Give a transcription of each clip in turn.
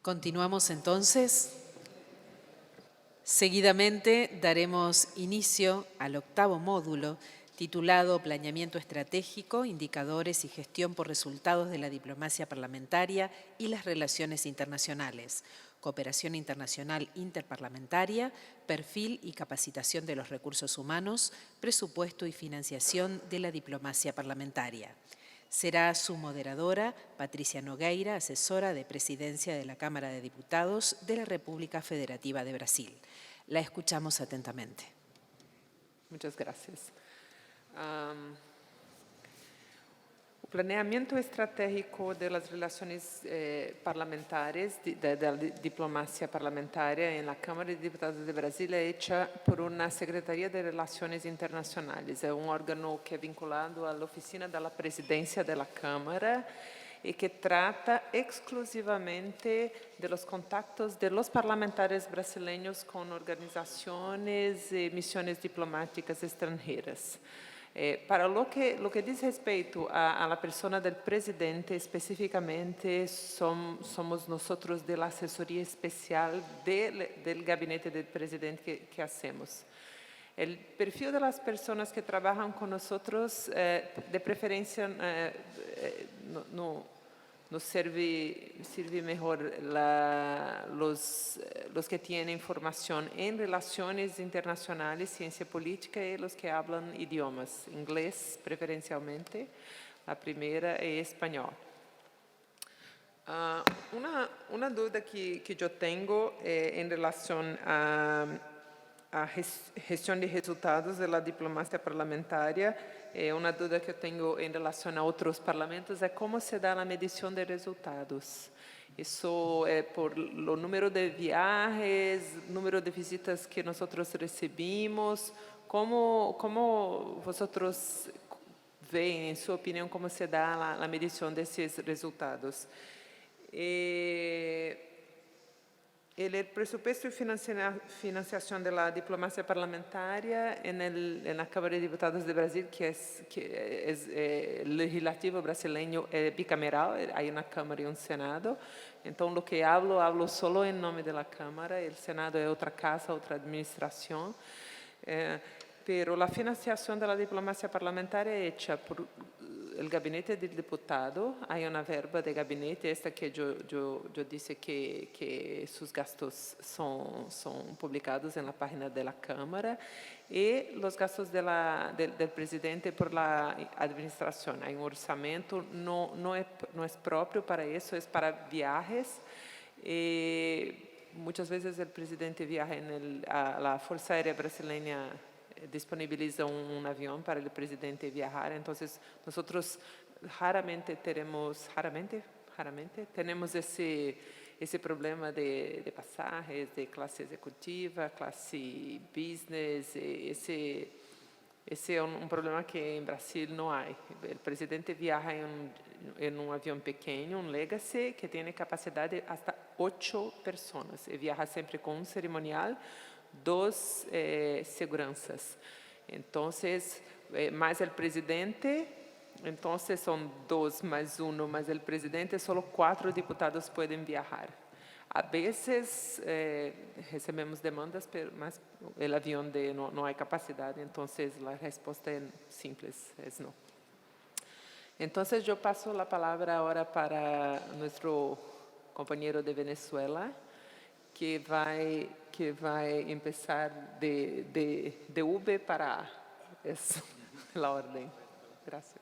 Continuamos entonces. Seguidamente daremos inicio al octavo módulo titulado Planeamiento Estratégico, Indicadores y Gestión por Resultados de la Diplomacia Parlamentaria y las Relaciones Internacionales, Cooperación Internacional Interparlamentaria, Perfil y Capacitación de los Recursos Humanos, Presupuesto y Financiación de la Diplomacia Parlamentaria. Será su moderadora, Patricia Nogueira, asesora de Presidencia de la Cámara de Diputados de la República Federativa de Brasil. La escuchamos atentamente. Muchas gracias. O planeamento estratégico das relações parlamentares, da diplomacia parlamentaria na Câmara de Deputados de Brasília é feita por uma Secretaria de Relações Internacionais. É órgão que é vinculado à oficina da presidência da Câmara e que trata exclusivamente de los contactos de los parlamentares brasileños com organizações e missões diplomáticas estrangeiras. Para lo que diz respeito a la persona del presidente, específicamente somos nosotros de la asesoría especial del gabinete del presidente que hacemos. El perfil de las personas que trabajan con nosotros, de preferencia, nos sirve mejor los que tienen formación en relaciones internacionales, ciencia política y los que hablan idiomas, inglés preferencialmente, la primera es español. Una duda que yo tengo en relación a gestão de resultados da diplomacia parlamentaria, uma dúvida que eu tenho em relação a outros parlamentos é como se dá a medição de resultados. Isso é por o número de viagens, número de visitas que nós recebemos, como vocês veem, em sua opinião, como se dá a medição desses resultados. El presupuesto y financiación de la diplomacia parlamentaria en la Cámara de Diputados de Brasil, que es el legislativo brasileño bicameral, hay una Cámara y un Senado. Entonces, lo que hablo solo en nombre de la Cámara, el Senado es otra casa, otra administración. Pero la financiación de la diplomacia parlamentaria es hecha por el gabinete del diputado. Hay una verba de gabinete, esta que yo dije que sus gastos son publicados en la página de la Cámara, y los gastos del presidente por la administración. Hay un orçamento, no es propio para eso, es para viajes. Muchas veces el presidente viaja a la Fuerza Aérea Brasileña, disponibiliza un avión para el presidente viajar. Entonces, nosotros raramente tenemos ese problema de pasajes, de clase ejecutiva, clase business. Ese es un problema que en Brasil no hay. El presidente viaja en un avión pequeño, un Legacy, que tiene capacidad de hasta 8 personas. Y viaja siempre con un cerimonial, 2 seguranças. Entonces, más el presidente, entonces son 2 más 1 más el presidente, solo 4 diputados pueden viajar. A veces recebemos demandas, pero más el avión no hay capacidad, entonces la respuesta es simple, es no. Entonces, yo paso la palabra ahora para nuestro compañero de Venezuela, que va a empezar de V para A. Es la orden. Gracias.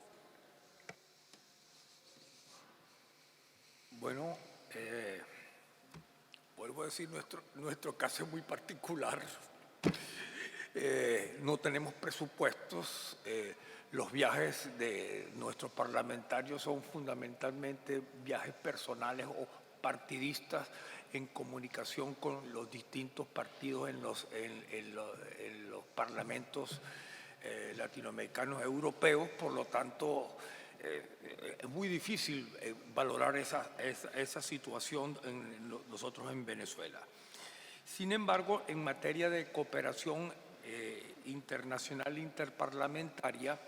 Bueno, vuelvo a decir, nuestro caso es muy particular. No tenemos presupuestos. Los viajes de nuestros parlamentarios son fundamentalmente viajes personales o partidistas en comunicación con los distintos partidos en los parlamentos latinoamericanos, europeos. Por lo tanto, es muy difícil valorar esa situación nosotros en Venezuela. Sin embargo, en materia de cooperación internacional interparlamentaria,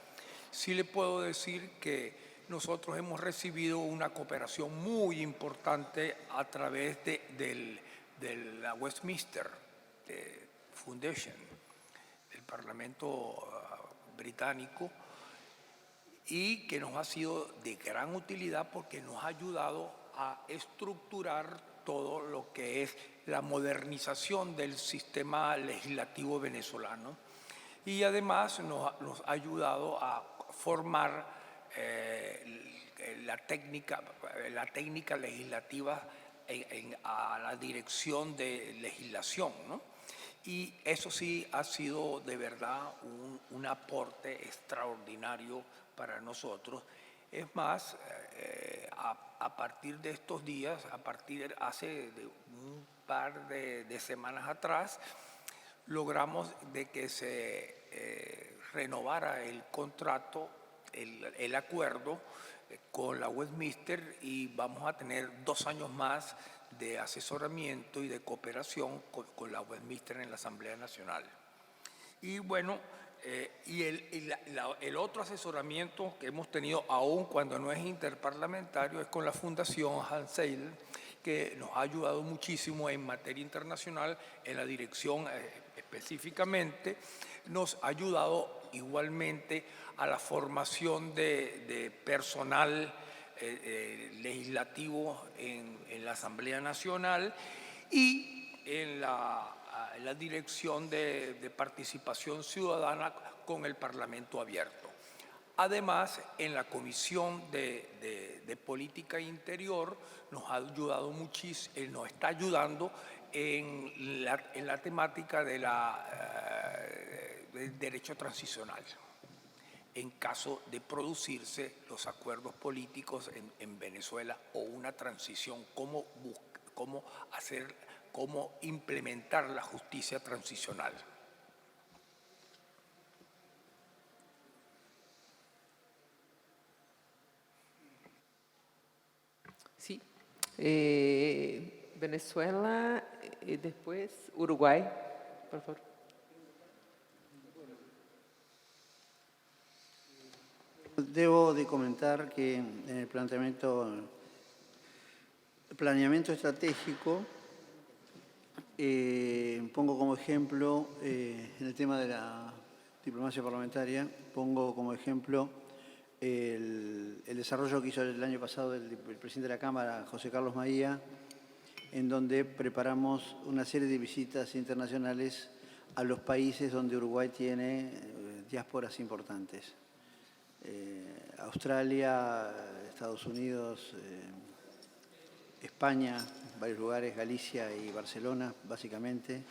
sí le puedo decir que nosotros hemos recibido una cooperación muy importante a través de la Westminster Foundation, del Parlamento británico, y que nos ha sido de gran utilidad porque nos ha ayudado a estructurar todo lo que es la modernización del sistema legislativo venezolano, y además nos ha ayudado a formar la técnica legislativa a la dirección de legislación, ¿no? Y eso sí ha sido de verdad un aporte extraordinario para nosotros. Es más, a partir de estos días, hace un par de semanas atrás, logramos de que se renovara el contrato, el acuerdo con la Westminster, y vamos a tener 2 años más de asesoramiento y de cooperación con la Westminster en la Asamblea Nacional. Y bueno, el otro asesoramiento que hemos tenido, aún cuando no es interparlamentario, es con la Fundación Hans Seidel, que nos ha ayudado muchísimo en materia internacional, en la dirección específicamente. Nos ha ayudado igualmente a la formación de personal legislativo en la Asamblea Nacional, y en la dirección de participación ciudadana con el Parlamento abierto. Además, en la Comisión de Política Interior nos ha ayudado muchísimo, nos está ayudando en la temática del derecho transicional, en caso de producirse los acuerdos políticos en Venezuela o una transición, cómo implementar la justicia transicional. Sí. Venezuela y después Uruguay, por favor. Debo de comentar que en el planeamiento estratégico, pongo como ejemplo, en el tema de la diplomacia parlamentaria, pongo como ejemplo el desarrollo que hizo el año pasado el presidente de la Cámara, José Carlos Maía, en donde preparamos una serie de visitas internacionales a los países donde Uruguay tiene diásporas importantes. Australia, Estados Unidos, España, varios lugares, Galicia y Barcelona, básicamente,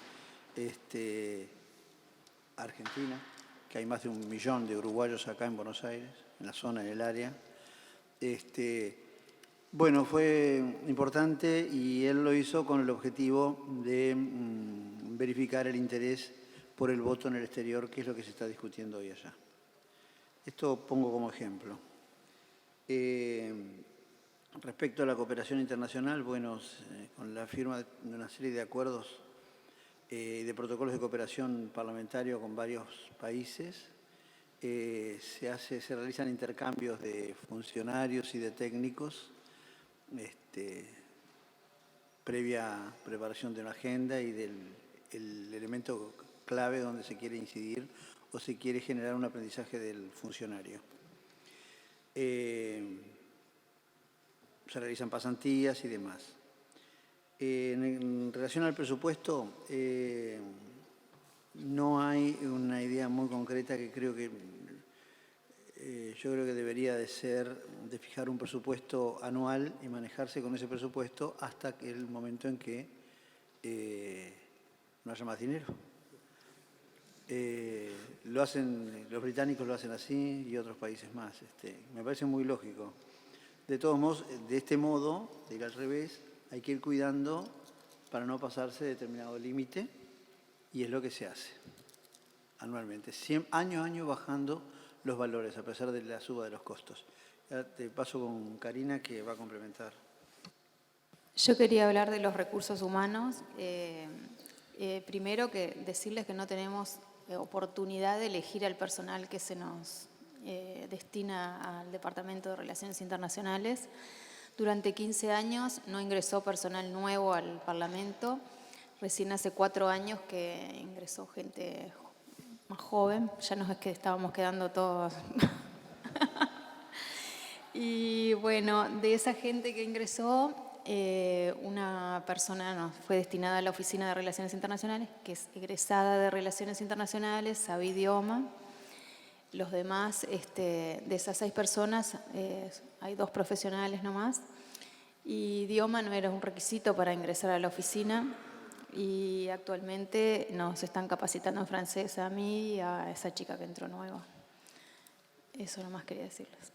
Argentina, que hay más de 1 millón de uruguayos acá en Buenos Aires, en la zona, en el área. Bueno, fue importante y él lo hizo con el objetivo de verificar el interés por el voto en el exterior, que es lo que se está discutiendo hoy allá. Esto pongo como ejemplo. Respecto a la cooperación internacional, bueno, con la firma de una serie de acuerdos de protocolos de cooperación parlamentario con varios países, se realizan intercambios de funcionarios y de técnicos, previa preparación de una agenda y del elemento clave donde se quiere incidir o se quiere generar un aprendizaje del funcionario. Se realizan pasantías y demás. En relación al presupuesto, no hay una idea muy concreta que yo creo que debería de ser de fijar un presupuesto anual y manejarse con ese presupuesto hasta el momento en que no haya más dinero. Los británicos lo hacen así y otros países más. Me parece muy lógico. De todos modos, de este modo, de ir al revés, hay que ir cuidando para no pasarse determinado límite, y es lo que se hace anualmente, año a año bajando los valores a pesar de la suba de los costos. Ya te paso con Karina, que va a complementar. Yo quería hablar de los recursos humanos. Primero, decirles que no tenemos oportunidad de elegir al personal que se nos destina al Departamento de Relaciones Internacionales. Durante 15 años no ingresó personal nuevo al Parlamento. Recién hace 4 años que ingresó gente más joven. Ya nos es que estábamos quedando todos. Y bueno, de esa gente que ingresó, una persona nos fue destinada a la Oficina de Relaciones Internacionales, que es egresada de Relaciones Internacionales, sabe idioma. Los demás, de esas 6 personas, hay 2 profesionales nomás. Y idioma no era un requisito para ingresar a la oficina. Y actualmente nos están capacitando en francés a mí y a esa chica que entró nueva. Eso nomás quería decirles.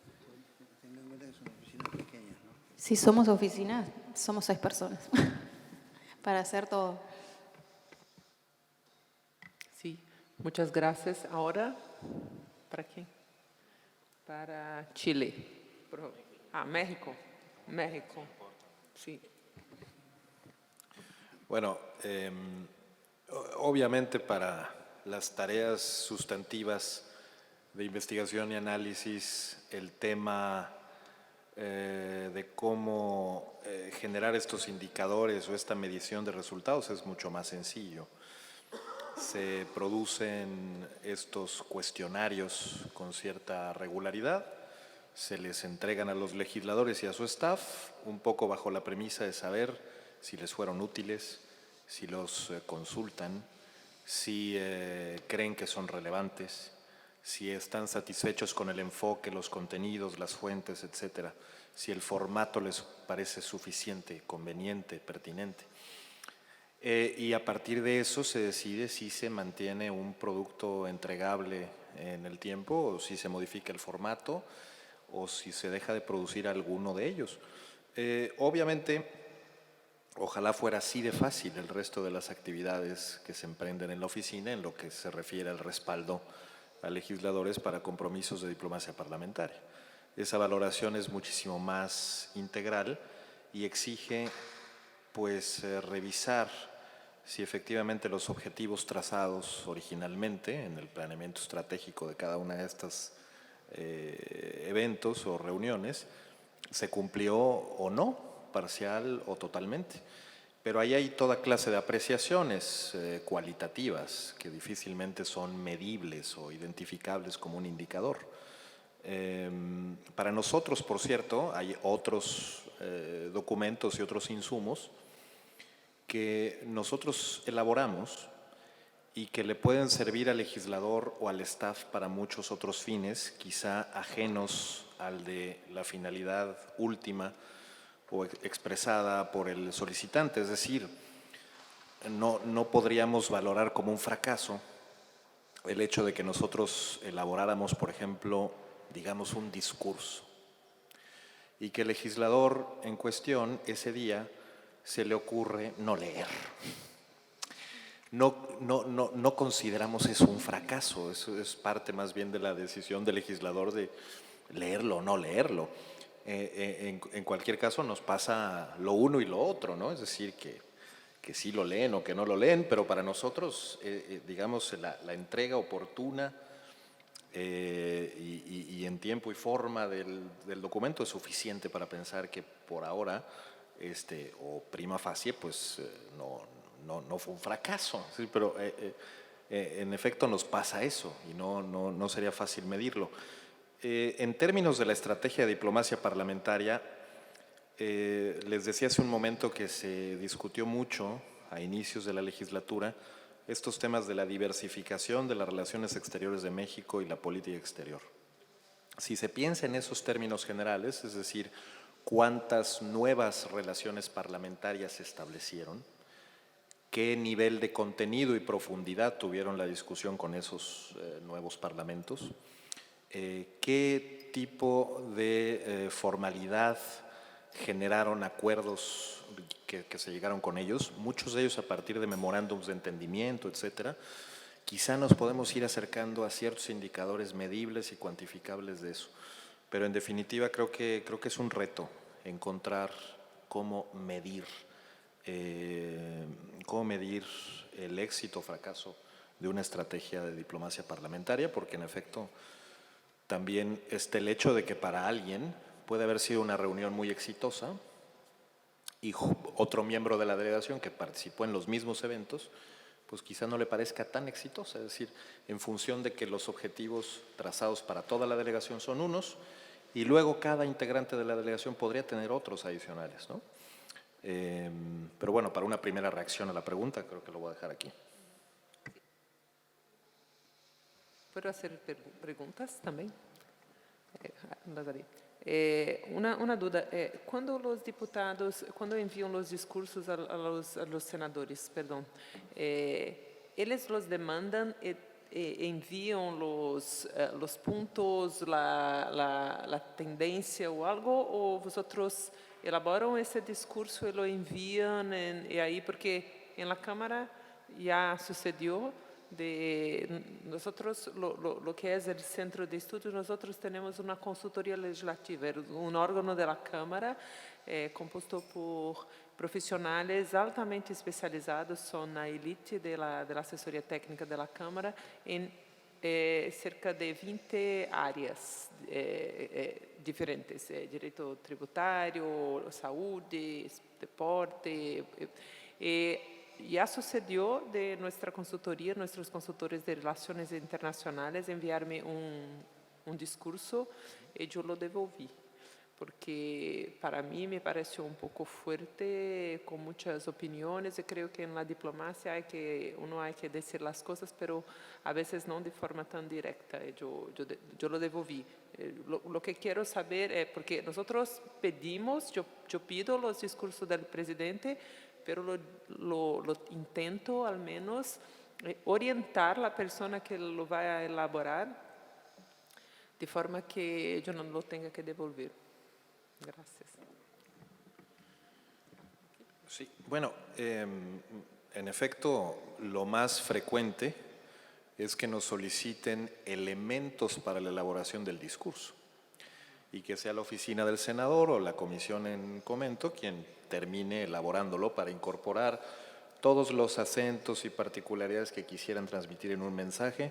Tengan en cuenta que son oficinas pequeñas, ¿no? Si somos oficinas, somos 6 personas para hacer todo. Sí, muchas gracias. Ahora, ¿para quién? Para Chile. México. México. Sí. Bueno, obviamente para las tareas sustantivas de investigación y análisis, el tema de cómo generar estos indicadores o esta medición de resultados es mucho más sencillo. Se producen estos cuestionarios con cierta regularidad, se les entregan a los legisladores y a su staff, un poco bajo la premisa de saber si les fueron útiles, si los consultan, si creen que son relevantes, si están satisfechos con el enfoque, los contenidos, las fuentes, etcétera, si el formato les parece suficiente, conveniente, pertinente. Y a partir de eso se decide si se mantiene un producto entregable en el tiempo o si se modifica el formato o si se deja de producir alguno de ellos. Obviamente, ojalá fuera así de fácil el resto de las actividades que se emprenden en la oficina en lo que se refiere al respaldo a legisladores para compromisos de diplomacia parlamentaria. Esa valoración es muchísimo más integral y exige pues revisar si efectivamente los objetivos trazados originalmente en el planeamiento estratégico de cada una de estas eventos o reuniones se cumplió o no, parcial o totalmente. Pero ahí hay toda clase de apreciaciones cualitativas que difícilmente son medibles o identificables como un indicador. Para nosotros, por cierto, hay otros documentos y otros insumos que nosotros elaboramos y que le pueden servir al legislador o al staff para muchos otros fines, quizá ajenos al de la finalidad última o expresada por el solicitante. Es decir, no podríamos valorar como un fracaso el hecho de que nosotros elaboráramos, por ejemplo, digamos un discurso y que el legislador en cuestión ese día se le ocurre no leer. No consideramos eso un fracaso, eso es parte más bien de la decisión del legislador de leerlo o no leerlo. En cualquier caso nos pasa lo uno y lo otro, ¿no? Es decir, que sí lo leen o que no lo leen, pero para nosotros, digamos, la entrega oportuna y en tiempo y forma del documento es suficiente para pensar que por ahora, o prima facie, pues no fue un fracaso, ¿sí? Pero en efecto nos pasa eso y no sería fácil medirlo. En términos de la estrategia de diplomacia parlamentaria, les decía hace un momento que se discutió mucho a inicios de la legislatura estos temas de la diversificación de las relaciones exteriores de México y la política exterior. Si se piensa en esos términos generales, es decir, cuántas nuevas relaciones parlamentarias se establecieron, qué nivel de contenido y profundidad tuvieron la discusión con esos nuevos parlamentos, qué tipo de formalidad generaron acuerdos que se llegaron con ellos, muchos de ellos a partir de memorándums de entendimiento, etcétera. Quizá nos podemos ir acercando a ciertos indicadores medibles y cuantificables de eso, pero en definitiva creo que es un reto encontrar cómo medir el éxito o fracaso de una estrategia de diplomacia parlamentaria, porque en efecto también está el hecho de que para alguien puede haber sido una reunión muy exitosa y otro miembro de la delegación que participó en los mismos eventos, pues quizá no le parezca tan exitosa. Es decir, en función de que los objetivos trazados para toda la delegación son unos y luego cada integrante de la delegación podría tener otros adicionales, ¿no? Pero bueno, para una primera reacción a la pregunta, creo que lo voy a dejar aquí. ¿Puedo hacer preguntas también? Nazaré. Una duda, cuando los diputados, cuando envían los discursos a los senadores, perdón, ¿ellos los demandan, envían los puntos, la tendencia o algo, o vosotros elaboran ese discurso y lo envían, y ahí, porque en la Cámara ya sucedió, nosotros, lo que es el Centro de Estudios, nosotros tenemos una consultoría legislativa, un órgano de la Cámara compuesto por profesionales altamente especializados, son la élite de la asesoría técnica de la Cámara en cerca de 20 áreas diferentes, direito tributário, saúde, deporte, ya sucedió de nuestra consultoría, nuestros consultores de relaciones internacionales enviarme un discurso y yo lo devolví, porque para mí me pareció un poco fuerte, con muchas opiniones, y creo que en la diplomacia uno hay que decir las cosas, pero a veces no de forma tan directa. Yo lo devolví. Lo que quiero saber es, porque nosotros pedimos, yo pido los discursos del presidente, pero lo intento al menos orientar a la persona que lo va a elaborar de forma que yo no lo tenga que devolver. Gracias. Sí, bueno, en efecto, lo más frecuente es que nos soliciten elementos para la elaboración del discurso y que sea la oficina del senador o la comisión en comento quien termine elaborándolo para incorporar todos los acentos y particularidades que quisieran transmitir en un mensaje,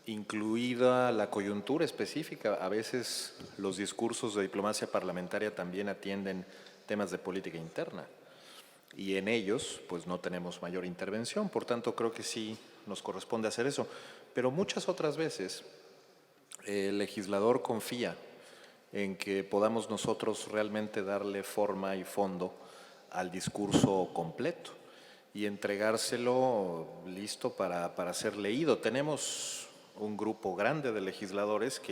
incluida la coyuntura específica. A veces los discursos de diplomacia parlamentaria también atienden temas de política interna y en ellos pues no tenemos mayor intervención, por tanto creo que sí nos corresponde hacer eso, pero muchas otras veces el legislador confía en que podamos nosotros realmente darle forma y fondo al discurso completo y entregárselo listo para ser leído. Tenemos un grupo grande de legisladores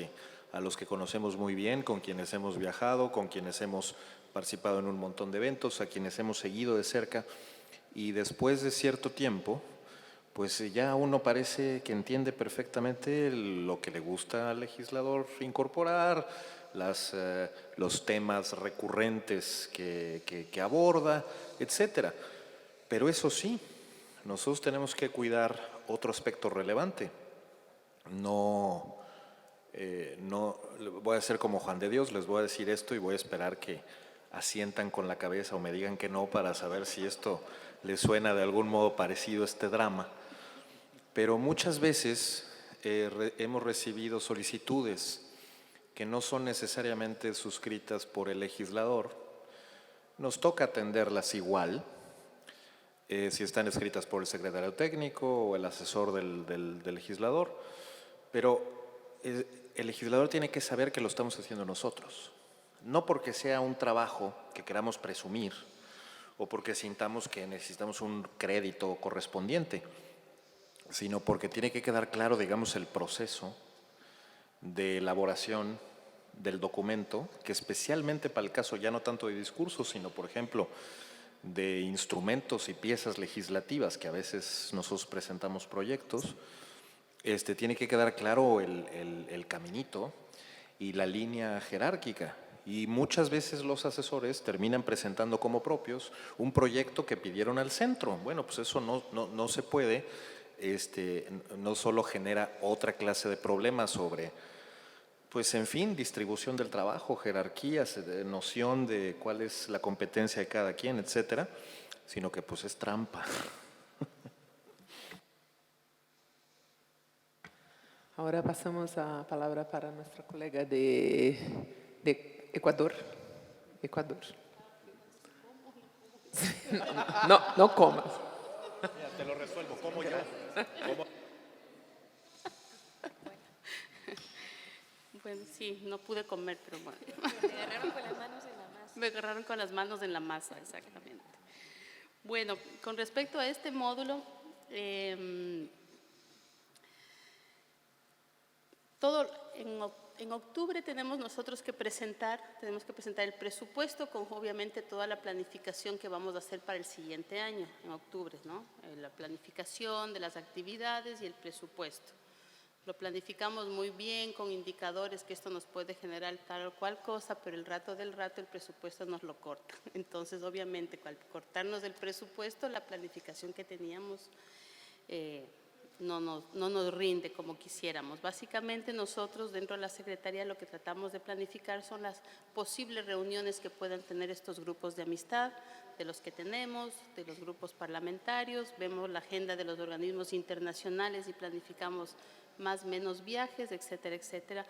a los que conocemos muy bien, con quienes hemos viajado, con quienes hemos participado en un montón de eventos, a quienes hemos seguido de cerca, y después de cierto tiempo, pues ya uno parece que entiende perfectamente lo que le gusta al legislador incorporar, los temas recurrentes que aborda, etcétera. Pero eso sí, nosotros tenemos que cuidar otro aspecto relevante. No voy a ser como Juan de Dios, les voy a decir esto y voy a esperar que asientan con la cabeza o me digan que no para saber si esto les suena de algún modo parecido a este drama. Pero muchas veces hemos recibido solicitudes que no son necesariamente suscritas por el legislador. Nos toca atenderlas igual, si están escritas por el secretario técnico o el asesor del legislador, pero el legislador tiene que saber que lo estamos haciendo nosotros, no porque sea un trabajo que queramos presumir o porque sintamos que necesitamos un crédito correspondiente, sino porque tiene que quedar claro, digamos, el proceso de elaboración del documento, que especialmente para el caso ya no tanto de discursos, sino, por ejemplo, de instrumentos y piezas legislativas, que a veces nosotros presentamos proyectos, tiene que quedar claro el caminito y la línea jerárquica. Y muchas veces los asesores terminan presentando como propios un proyecto que pidieron al centro. Bueno, pues eso no se puede. No solo genera otra clase de problemas sobre, pues en fin, distribución del trabajo, jerarquías, noción de cuál es la competencia de cada quien, etcétera, sino que pues es trampa. Ahora pasamos a palabra para nuestra colega de Ecuador. Ecuador. No comas. Te lo resuelvo, como yo. Bueno, sí, no pude comer, pero bueno. Me agarraron con las manos en la masa. Me agarraron con las manos en la masa, exactamente. Bueno, con respecto a este módulo, en octubre tenemos nosotros que presentar el presupuesto con obviamente toda la planificación que vamos a hacer para el siguiente año, en octubre, ¿no? La planificación de las actividades y el presupuesto. Lo planificamos muy bien con indicadores que esto nos puede generar tal o cual cosa, pero el rato del rato el presupuesto nos lo corta. Entonces, obviamente, al cortarnos el presupuesto, la planificación que teníamos no nos rinde como quisiéramos. Básicamente, nosotros dentro de la Secretaría lo que tratamos de planificar son las posibles reuniones que puedan tener estos grupos de amistad, de los que tenemos, de los grupos parlamentarios, vemos la agenda de los organismos internacionales y planificamos más o menos viajes, etcétera, etcétera,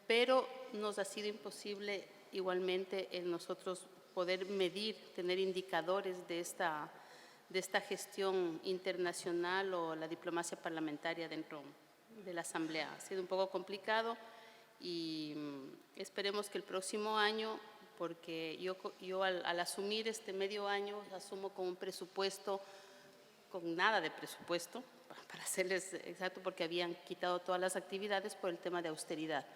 pero nos ha sido imposible igualmente en nosotros poder medir, tener indicadores de esta gestión internacional o la diplomacia parlamentaria dentro de la Asamblea. Ha sido un poco complicado y esperemos que el próximo año, porque yo al asumir este medio año, asumo con un presupuesto, con nada de presupuesto, para serles exacto, porque habían quitado todas las actividades por el tema de austeridad.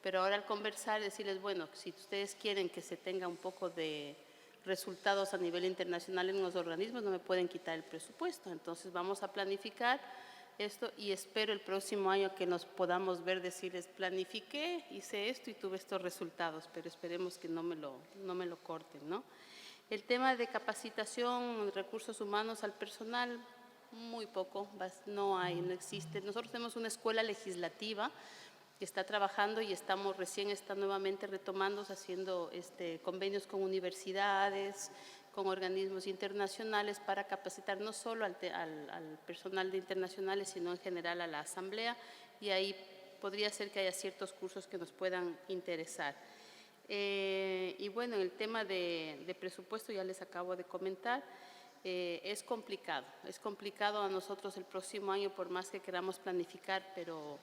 Pero ahora al conversar, decirles, bueno, si ustedes quieren que se tenga un poco de resultados a nivel internacional en los organismos, no me pueden quitar el presupuesto. Entonces vamos a planificar esto y espero el próximo año que nos podamos ver, decirles, planifiqué, hice esto y tuve estos resultados, pero esperemos que no me lo corten, ¿no? El tema de capacitación, recursos humanos al personal, muy poco, no existe. Nosotros tenemos una escuela legislativa que está trabajando y está nuevamente retomando, haciendo convenios con universidades, con organismos internacionales para capacitar no solo al personal de internacionales, sino en general a la Asamblea, y ahí podría ser que haya ciertos cursos que nos puedan interesar. Y bueno, en el tema de presupuesto ya les acabo de comentar, es complicado a nosotros el próximo año, por más que queramos planificar, pero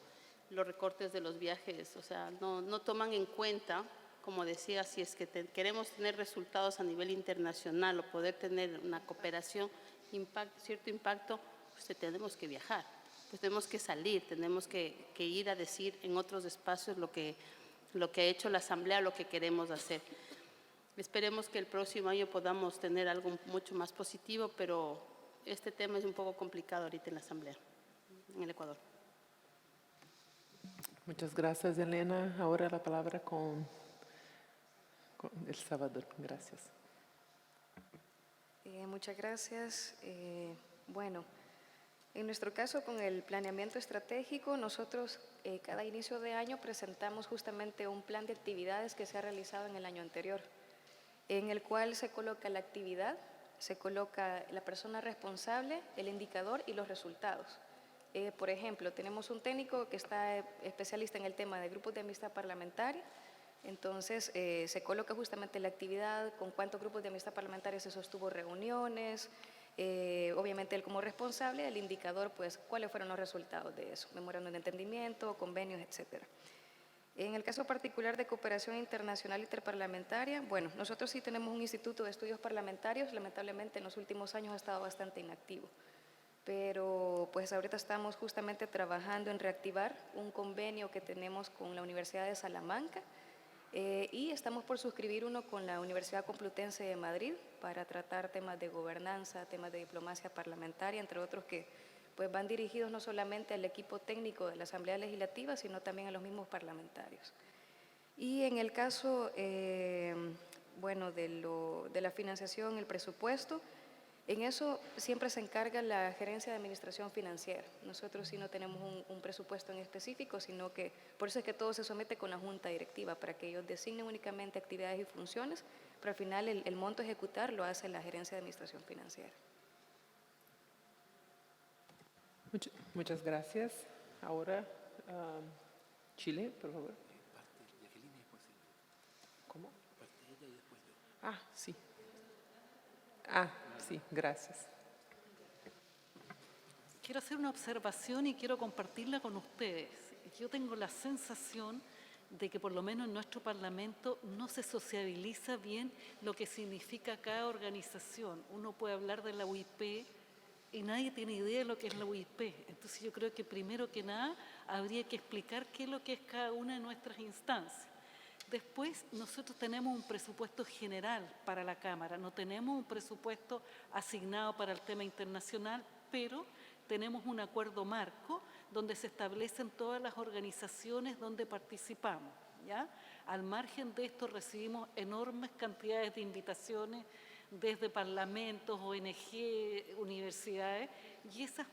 los recortes de los viajes, o sea, no toman en cuenta, como decía, si es que queremos tener resultados a nivel internacional o poder tener una cooperación, cierto impacto, pues tenemos que viajar, pues tenemos que salir, tenemos que ir a decir en otros espacios lo que ha hecho la Asamblea, lo que queremos hacer. Esperemos que el próximo año podamos tener algo mucho más positivo, pero este tema es un poco complicado ahorita en la Asamblea, en el Ecuador. Muchas gracias, Elena. Ahora la palabra con El Salvador. Gracias. Muchas gracias. Bueno, en nuestro caso, con el planeamiento estratégico, nosotros cada inicio de año presentamos justamente un plan de actividades que se ha realizado en el año anterior, en el cual se coloca la actividad, se coloca la persona responsable, el indicador y los resultados. Por ejemplo, tenemos un técnico que está especialista en el tema de grupos de amistad parlamentaria, entonces se coloca justamente la actividad, con cuántos grupos de amistad parlamentaria se sostuvo reuniones, obviamente él como responsable, el indicador, pues cuáles fueron los resultados de eso, memorándum de entendimiento, convenios, etcétera. En el caso particular de cooperación internacional interparlamentaria, bueno, nosotros sí tenemos un instituto de estudios parlamentarios, lamentablemente en los últimos años ha estado bastante inactivo, pero pues ahorita estamos justamente trabajando en reactivar un convenio que tenemos con la Universidad de Salamanca y estamos por suscribir uno con la Universidad Complutense de Madrid para tratar temas de gobernanza, temas de diplomacia parlamentaria, entre otros que pues van dirigidos no solamente al equipo técnico de la Asamblea Legislativa, sino también a los mismos parlamentarios. Y en el caso, bueno, de la financiación, el presupuesto, en eso siempre se encarga la Gerencia de Administración Financiera. Nosotros sí no tenemos un presupuesto en específico, sino que por eso es que todo se somete con la Junta Directiva, para que ellos designen únicamente actividades y funciones, pero al final el monto a ejecutar lo hace la Gerencia de Administración Financiera. Muchas gracias. Ahora Chile, por favor. ¿Cómo? Ah, sí. Ah, sí, gracias. Quiero hacer una observación y quiero compartirla con ustedes. Yo tengo la sensación de que por lo menos en nuestro Parlamento no se sociabiliza bien lo que significa cada organización. Uno puede hablar de la UIP y nadie tiene idea de lo que es la UIP. Entonces yo creo que primero que nada habría que explicar qué es lo que es cada una de nuestras instancias. Después, nosotros tenemos un presupuesto general para la Cámara, no tenemos un presupuesto asignado para el tema internacional, pero tenemos un acuerdo marco donde se establecen todas las organizaciones donde participamos, ¿ya? Al margen de esto recibimos enormes cantidades de invitaciones desde parlamentos, ONG, universidades, y esas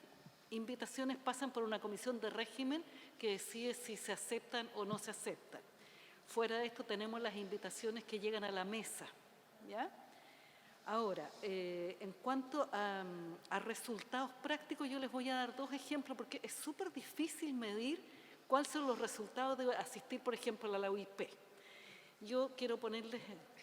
invitaciones pasan por una comisión de régimen que decide si se aceptan o no se aceptan. Fuera de esto tenemos las invitaciones que llegan a la mesa, ¿ya? Ahora, en cuanto a resultados prácticos, yo les voy a dar dos ejemplos porque es súper difícil medir cuáles son los resultados de asistir, por ejemplo, a la UIP. Yo quiero ponerles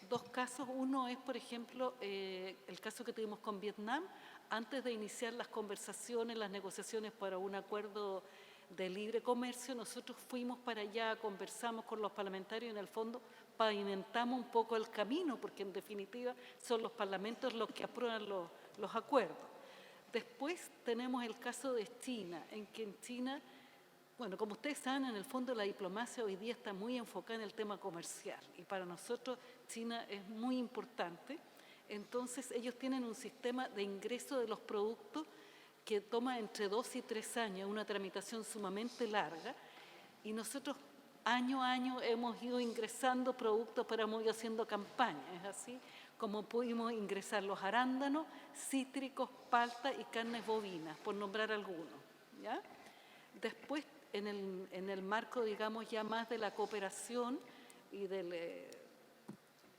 dos casos. Uno es, por ejemplo, el caso que tuvimos con Vietnam. Antes de iniciar las conversaciones, las negociaciones para un acuerdo de libre comercio, nosotros fuimos para allá, conversamos con los parlamentarios y en el fondo pavimentamos un poco el camino, porque en definitiva son los parlamentos los que aprueban los acuerdos. Después tenemos el caso de China, en que en China, bueno, como ustedes saben, en el fondo la diplomacia hoy día está muy enfocada en el tema comercial y para nosotros China es muy importante. Entonces ellos tienen un sistema de ingreso de los productos que toma entre 2 y 3 años, una tramitación sumamente larga, y nosotros año a año hemos ido ingresando productos, pero hemos ido haciendo campañas, es así como pudimos ingresar los arándanos, cítricos, palta y carnes bovinas, por nombrar algunos, ¿ya? Después, en el marco, digamos, ya más de la cooperación y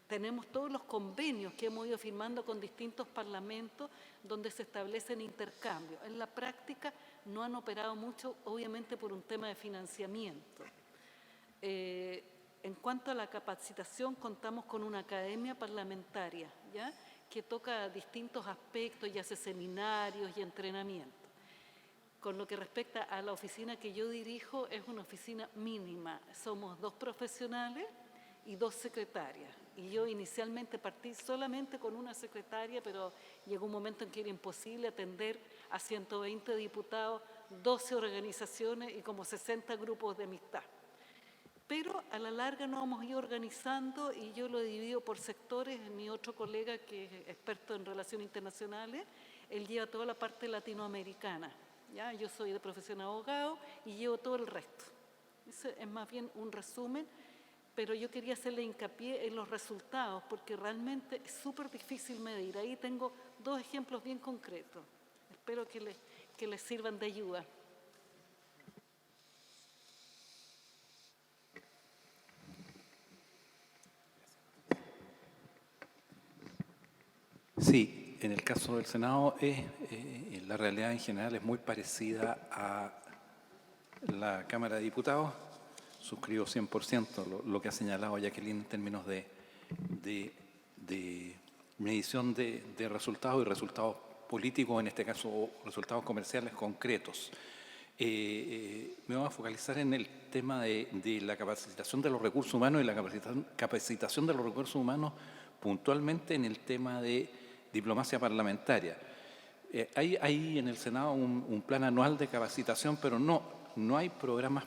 tenemos todos los convenios que hemos ido firmando con distintos parlamentos donde se establecen intercambios. En la práctica no han operado mucho, obviamente por un tema de financiamiento. En cuanto a la capacitación, contamos con una academia parlamentaria, ¿ya?, que toca distintos aspectos y hace seminarios y entrenamientos. Con lo que respecta a la oficina que yo dirijo, es una oficina mínima. Somos 2 profesionales y 2 secretarias. Y yo inicialmente partí solamente con una secretaria, pero llegó un momento en que era imposible atender a 120 diputados, 12 organizaciones y como 60 grupos de amistad. Pero a la larga nos hemos ido organizando y yo lo he dividido por sectores. Mi otro colega, que es experto en relaciones internacionales, él lleva toda la parte latinoamericana, ¿ya? Yo soy de profesión abogado y llevo todo el resto. Ese es más bien un resumen, pero yo quería hacerle hincapié en los resultados porque realmente es súper difícil medir. Ahí tengo 2 ejemplos bien concretos. Espero que les sirvan de ayuda. Sí, en el caso del Senado, la realidad en general es muy parecida a la Cámara de Diputados. Suscribo 100% lo que ha señalado Jacqueline en términos de medición de resultados y resultados políticos, en este caso resultados comerciales concretos. Me voy a focalizar en el tema de la capacitación de los recursos humanos y la capacitación de los recursos humanos puntualmente en el tema de diplomacia parlamentaria. Hay en el Senado un plan anual de capacitación, pero no hay programas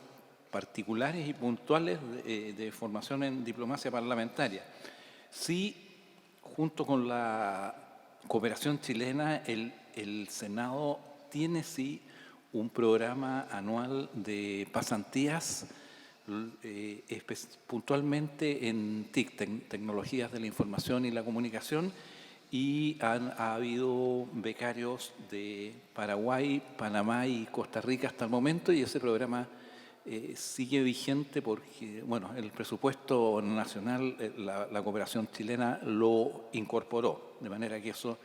particulares y puntuales de formación en diplomacia parlamentaria. Sí, junto con la cooperación chilena, el Senado tiene sí un programa anual de pasantías puntualmente en TIC, Tecnologías de la Información y la Comunicación, y ha habido becarios de Paraguay, Panamá y Costa Rica hasta el momento, y ese programa sigue vigente porque, bueno, el presupuesto nacional, la cooperación chilena lo incorporó, de manera que eso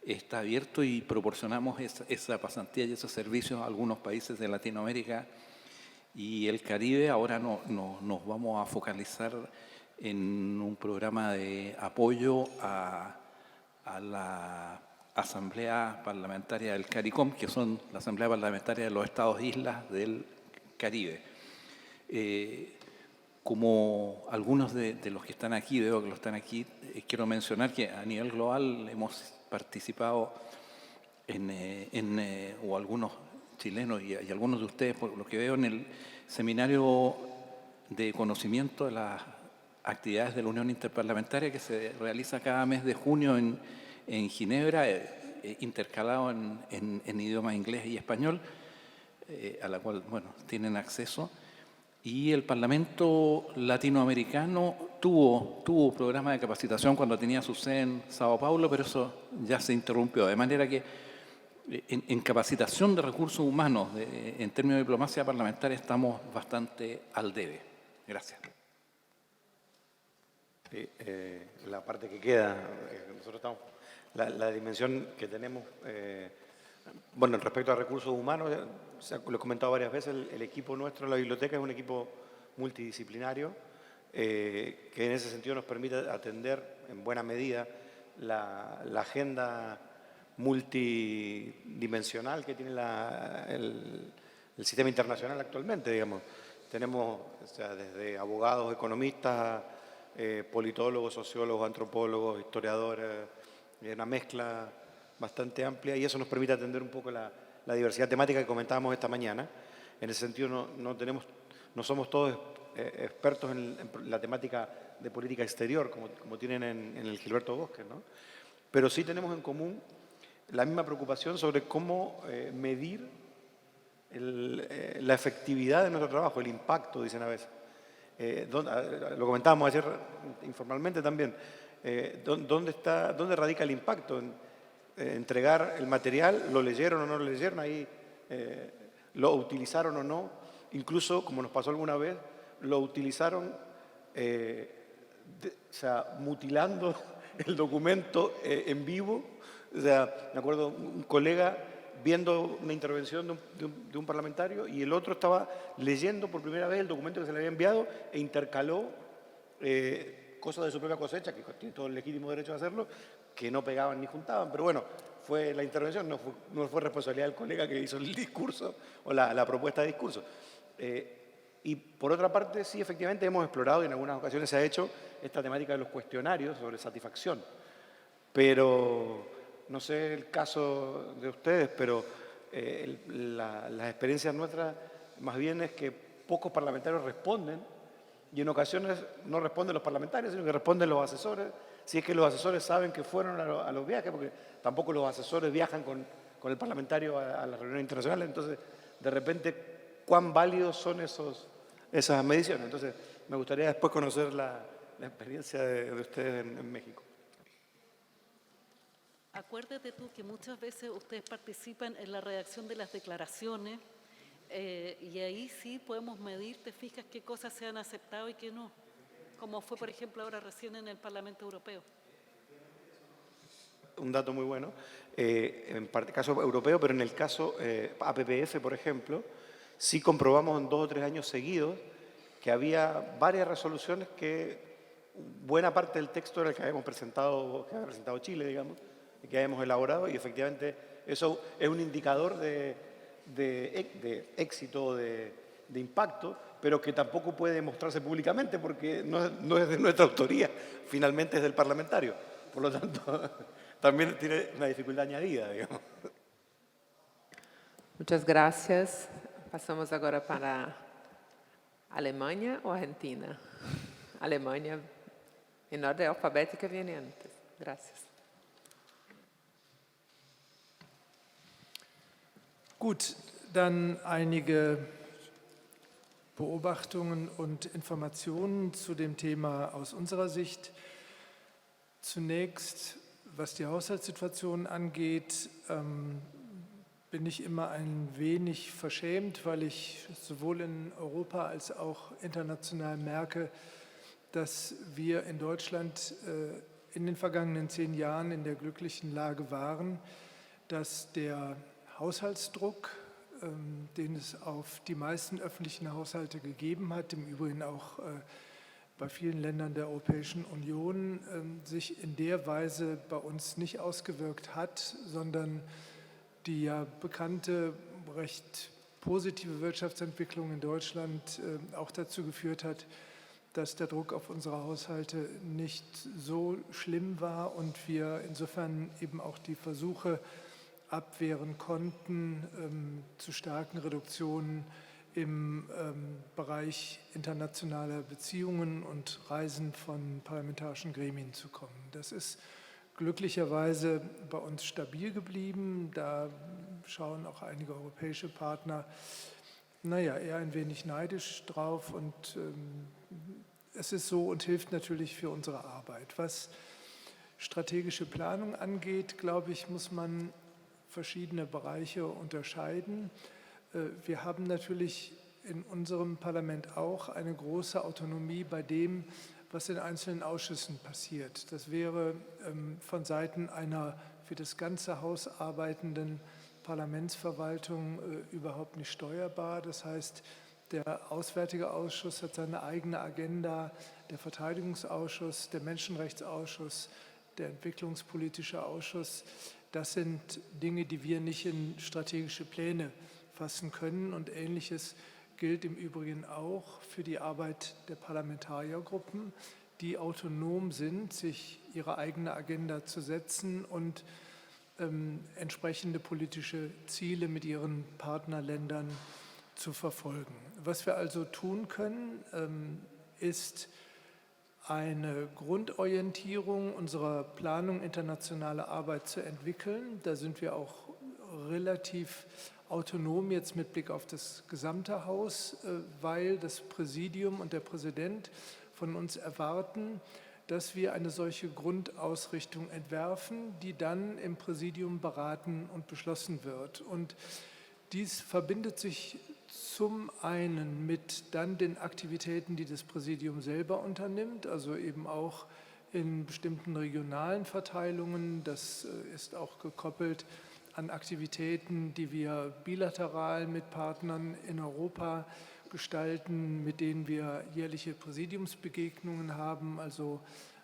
está abierto y proporcionamos esa pasantía y esos servicios a algunos países de Latinoamérica y el Caribe. Ahora nos vamos a focalizar en un programa de apoyo a la Asamblea Parlamentaria del CARICOM, que son la Asamblea Parlamentaria de los Estados Islas del Caribe. Como algunos de los que están aquí, veo que los están aquí, quiero mencionar que a nivel global hemos participado o algunos chilenos y algunos de ustedes, por lo que veo, en el seminario de conocimiento de las actividades de la Unión Interparlamentaria que se realiza cada mes de junio en Ginebra, intercalado en idioma inglés y español, a la cual, bueno, tienen acceso. Y el Parlamento Latinoamericano tuvo programa de capacitación cuando tenía su sede en Sao Paulo, pero eso ya se interrumpió. De manera que en capacitación de recursos humanos, en términos de diplomacia parlamentaria, estamos bastante al debe. Gracias. Sí, la parte que queda, nosotros estamos, la dimensión que tenemos, bueno, respecto a recursos humanos, lo he comentado varias veces, el equipo nuestro en la biblioteca es un equipo multidisciplinario que en ese sentido nos permite atender en buena medida la agenda multidimensional que tiene el sistema internacional actualmente, digamos. Tenemos, o sea, desde abogados, economistas, politólogos, sociólogos, antropólogos, historiadores, una mezcla bastante amplia, y eso nos permite atender un poco la diversidad temática que comentábamos esta mañana. En ese sentido no somos todos expertos en la temática de política exterior, como tienen en el Gilberto Bosques, ¿no? Pero sí tenemos en común la misma preocupación sobre cómo medir la efectividad de nuestro trabajo, el impacto, dicen a veces. Lo comentábamos ayer informalmente también. ¿Dónde radica el impacto? Entregar el material, ¿lo leyeron o no lo leyeron? Ahí lo utilizaron o no. Incluso, como nos pasó alguna vez, lo utilizaron mutilando el documento en vivo. O sea, me acuerdo un colega viendo una intervención de un parlamentario y el otro estaba leyendo por primera vez el documento que se le había enviado e intercaló cosas de su propia cosecha, que tiene todo el legítimo derecho a hacerlo, que no pegaban ni juntaban. Pero bueno, fue la intervención, no fue responsabilidad del colega que hizo el discurso o la propuesta de discurso. Y por otra parte, sí, efectivamente hemos explorado y en algunas ocasiones se ha hecho esta temática de los cuestionarios sobre satisfacción. Pero no sé el caso de ustedes, pero las experiencias nuestras más bien es que pocos parlamentarios responden y en ocasiones no responden los parlamentarios, sino que responden los asesores, si es que los asesores saben que fueron a los viajes, porque tampoco los asesores viajan con el parlamentario a las reuniones internacionales. Entonces, de repente, ¿cuán válidos son esas mediciones? Entonces, me gustaría después conocer la experiencia de ustedes en México. Acuérdate tú que muchas veces ustedes participan en la redacción de las declaraciones y ahí sí podemos medir, te fijas, qué cosas se han aceptado y qué no, como fue, por ejemplo, ahora recién en el Parlamento Europeo. Un dato muy bueno, en caso europeo, pero en el caso APPF, por ejemplo, sí comprobamos en 2 o 3 años seguidos que había varias resoluciones que buena parte del texto era el que había presentado Chile, digamos, y que habíamos elaborado, y efectivamente eso es un indicador de éxito, de impacto, pero que tampoco puede mostrarse públicamente porque no es de nuestra autoría, finalmente es del parlamentario. Por lo tanto, también tiene una dificultad añadida, digamos. Muchas gracias. Pasamos agora para Alemanha ou Argentina? Alemanha, em ordem alfabética, vem antes. Gracias. Gut, dann einige Beobachtungen und Informationen zu dem Thema aus unserer Sicht. Zunächst, was die Haushaltssituation angeht, bin ich immer ein wenig verschämt, weil ich sowohl in Europa als auch international merke, dass wir in Deutschland in den vergangenen 10 Jahren in der glücklichen Lage waren, dass der Haushaltsdruck den es auf die meisten öffentlichen Haushalte gegeben hat, im Übrigen auch bei vielen Ländern der Europäischen Union, sich in der Weise bei uns nicht ausgewirkt hat, sondern die ja bekannte, recht positive Wirtschaftsentwicklung in Deutschland auch dazu geführt hat, dass der Druck auf unsere Haushalte nicht so schlimm war und wir insofern eben auch die Versuche abwehren konnten, zu starken Reduktionen im Bereich internationaler Beziehungen und Reisen von parlamentarischen Gremien zu kommen. Das ist glücklicherweise bei uns stabil geblieben. Da schauen auch einige europäische Partner, eher ein wenig neidisch drauf und es ist so und hilft natürlich für unsere Arbeit. Was strategische Planung angeht, glaube ich, muss man verschiedene Bereiche unterscheiden. Wir haben natürlich in unserem Parlament auch eine große Autonomie bei dem, was in einzelnen Ausschüssen passiert. Das wäre von Seiten einer für das ganze Haus arbeitenden Parlamentsverwaltung überhaupt nicht steuerbar. Das heißt, der Auswärtige Ausschuss hat seine eigene Agenda, der Verteidigungsausschuss, der Menschenrechtsausschuss, der Entwicklungspolitische Ausschuss. Das sind Dinge, die wir nicht in strategische Pläne fassen können. Und Ähnliches gilt im Übrigen auch für die Arbeit der Parlamentariergruppen, die autonom sind, sich ihre eigene Agenda zu setzen und entsprechende politische Ziele mit ihren Partnerländern zu verfolgen. Was wir also tun können, ist eine Grundorientierung unserer Planung internationale Arbeit zu entwickeln. Da sind wir auch relativ autonom jetzt mit Blick auf das gesamte Haus, weil das Präsidium und der Präsident von uns erwarten, dass wir eine solche Grundausrichtung entwerfen, die dann im Präsidium beraten und beschlossen wird. Und dies verbindet sich zum einen mit dann den Aktivitäten, die das Präsidium selber unternimmt, also eben auch in bestimmten regionalen Verteilungen. Das ist auch gekoppelt an Aktivitäten, die wir bilateral mit Partnern in Europa gestalten, mit denen wir jährliche Präsidiumsbegegnungen haben, also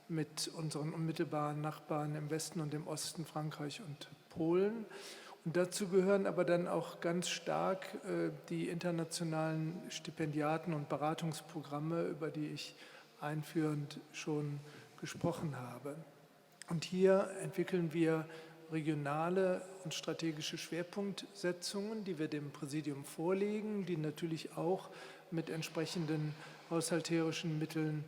mit unseren unmittelbaren Nachbarn im Westen und im Osten, Frankreich und Polen. Und dazu gehören aber dann auch ganz stark die internationalen Stipendiaten- und Beratungsprogramme, über die ich einführend schon gesprochen habe. Und hier entwickeln wir regionale und strategische Schwerpunktsetzungen, die wir dem Präsidium vorlegen, die natürlich auch mit entsprechenden haushalterischen Mitteln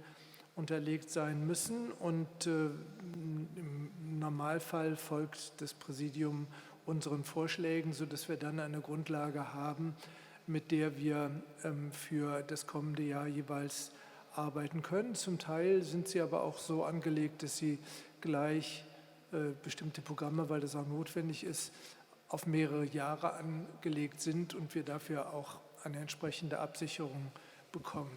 unterlegt sein müssen. Und im Normalfall folgt das Präsidium unseren Vorschlägen, sodass wir dann eine Grundlage haben, mit der wir für das kommende Jahr jeweils arbeiten können. Zum Teil sind sie aber auch so angelegt, dass sie gleich bestimmte Programme, weil das auch notwendig ist, auf mehrere Jahre angelegt sind und wir dafür auch eine entsprechende Absicherung bekommen.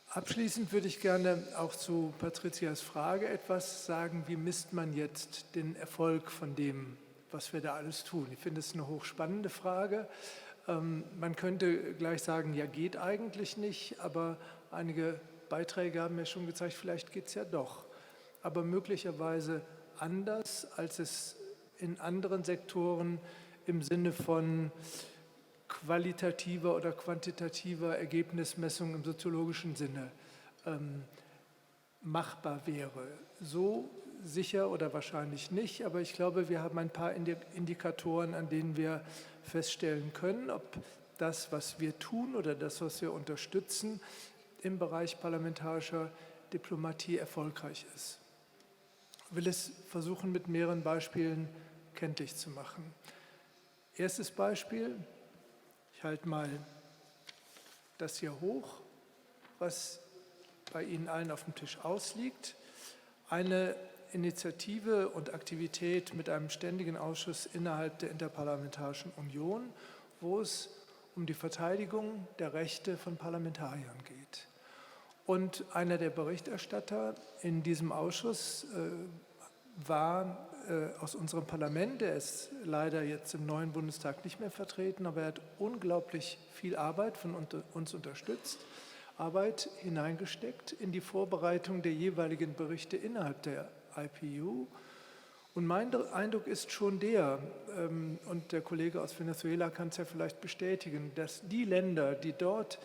Abschließend würde ich gerne auch zu Patrizias Frage etwas sagen, wie misst man jetzt den Erfolg von dem, was wir da alles tun? Ich finde es eine hochspannende Frage. Man könnte gleich sagen, ja, geht eigentlich nicht, aber einige Beiträge haben mir schon gezeigt, vielleicht geht es ja doch. Aber möglicherweise anders, als es in anderen Sektoren im Sinne von qualitativer oder quantitativer Ergebnismessung im soziologischen Sinne machbar wäre. So sicher oder wahrscheinlich nicht, aber ich glaube, wir haben ein paar Indikatoren, an denen wir feststellen können, ob das, was wir tun oder das, was wir unterstützen, im Bereich parlamentarischer Diplomatie erfolgreich ist. Ich will es versuchen, mit mehreren Beispielen kenntlich zu machen. Erstes Beispiel, ich halte mal das hier hoch, was bei Ihnen allen auf dem Tisch ausliegt. Eine Initiative und Aktivität mit einem ständigen Ausschuss innerhalb der Interparlamentarischen Union, wo es um die Verteidigung der Rechte von Parlamentariern geht. Und einer der Berichterstatter in diesem Ausschuss war aus unserem Parlament, er ist leider jetzt im neuen Bundestag nicht mehr vertreten, aber er hat unglaublich viel Arbeit von uns unterstützt, Arbeit hineingesteckt in die Vorbereitung der jeweiligen Berichte innerhalb der IPU. Und mein Eindruck ist schon der, und der Kollege aus Venezuela kann es ja vielleicht bestätigen, dass die Länder, die dort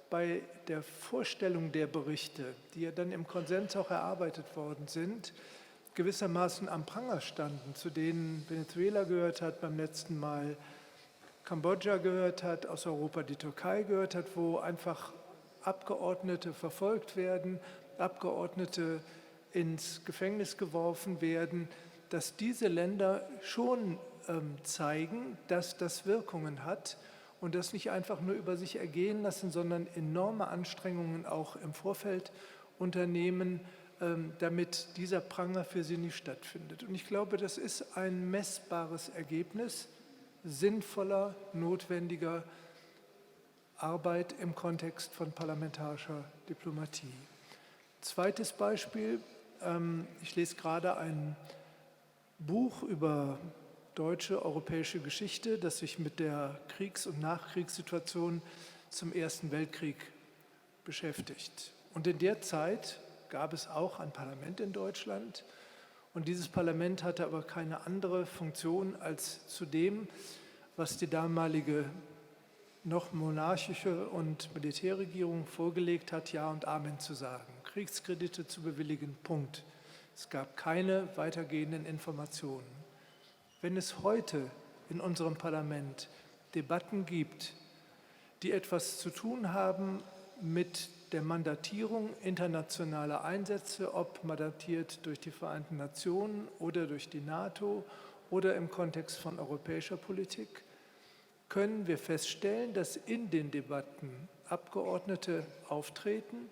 bei der Vorstellung der Berichte, die ja dann im Konsens auch erarbeitet worden sind, gewissermaßen am Pranger standen, zu denen Venezuela gehört hat beim letzten Mal, Kambodscha gehört hat, aus Europa die Türkei gehört hat, wo einfach Abgeordnete verfolgt werden, Abgeordnete ins Gefängnis geworfen werden, dass diese Länder schon zeigen, dass das Wirkungen hat und das nicht einfach nur über sich ergehen lassen, sondern enorme Anstrengungen auch im Vorfeld unternehmen, damit dieser Pranger für sie nicht stattfindet. Und ich glaube, das ist ein messbares Ergebnis sinnvoller, notwendiger Arbeit im Kontext von parlamentarischer Diplomatie. Zweites Beispiel, ich lese gerade ein Buch über deutsche, europäische Geschichte, das sich mit der Kriegs- und Nachkriegssituation zum Ersten Weltkrieg beschäftigt. Und in der Zeit gab es auch ein Parlament in Deutschland und dieses Parlament hatte aber keine andere Funktion als zu dem, was die damalige noch monarchische und Militärregierung vorgelegt hat, Ja und Amen zu sagen, Kriegskredite zu bewilligen, Punkt. Es gab keine weitergehenden Informationen. Wenn es heute in unserem Parlament Debatten gibt, die etwas zu tun haben mit der Mandatierung internationaler Einsätze, ob mandatiert durch die Vereinten Nationen oder durch die NATO oder im Kontext von europäischer Politik, können wir feststellen, dass in den Debatten Abgeordnete auftreten,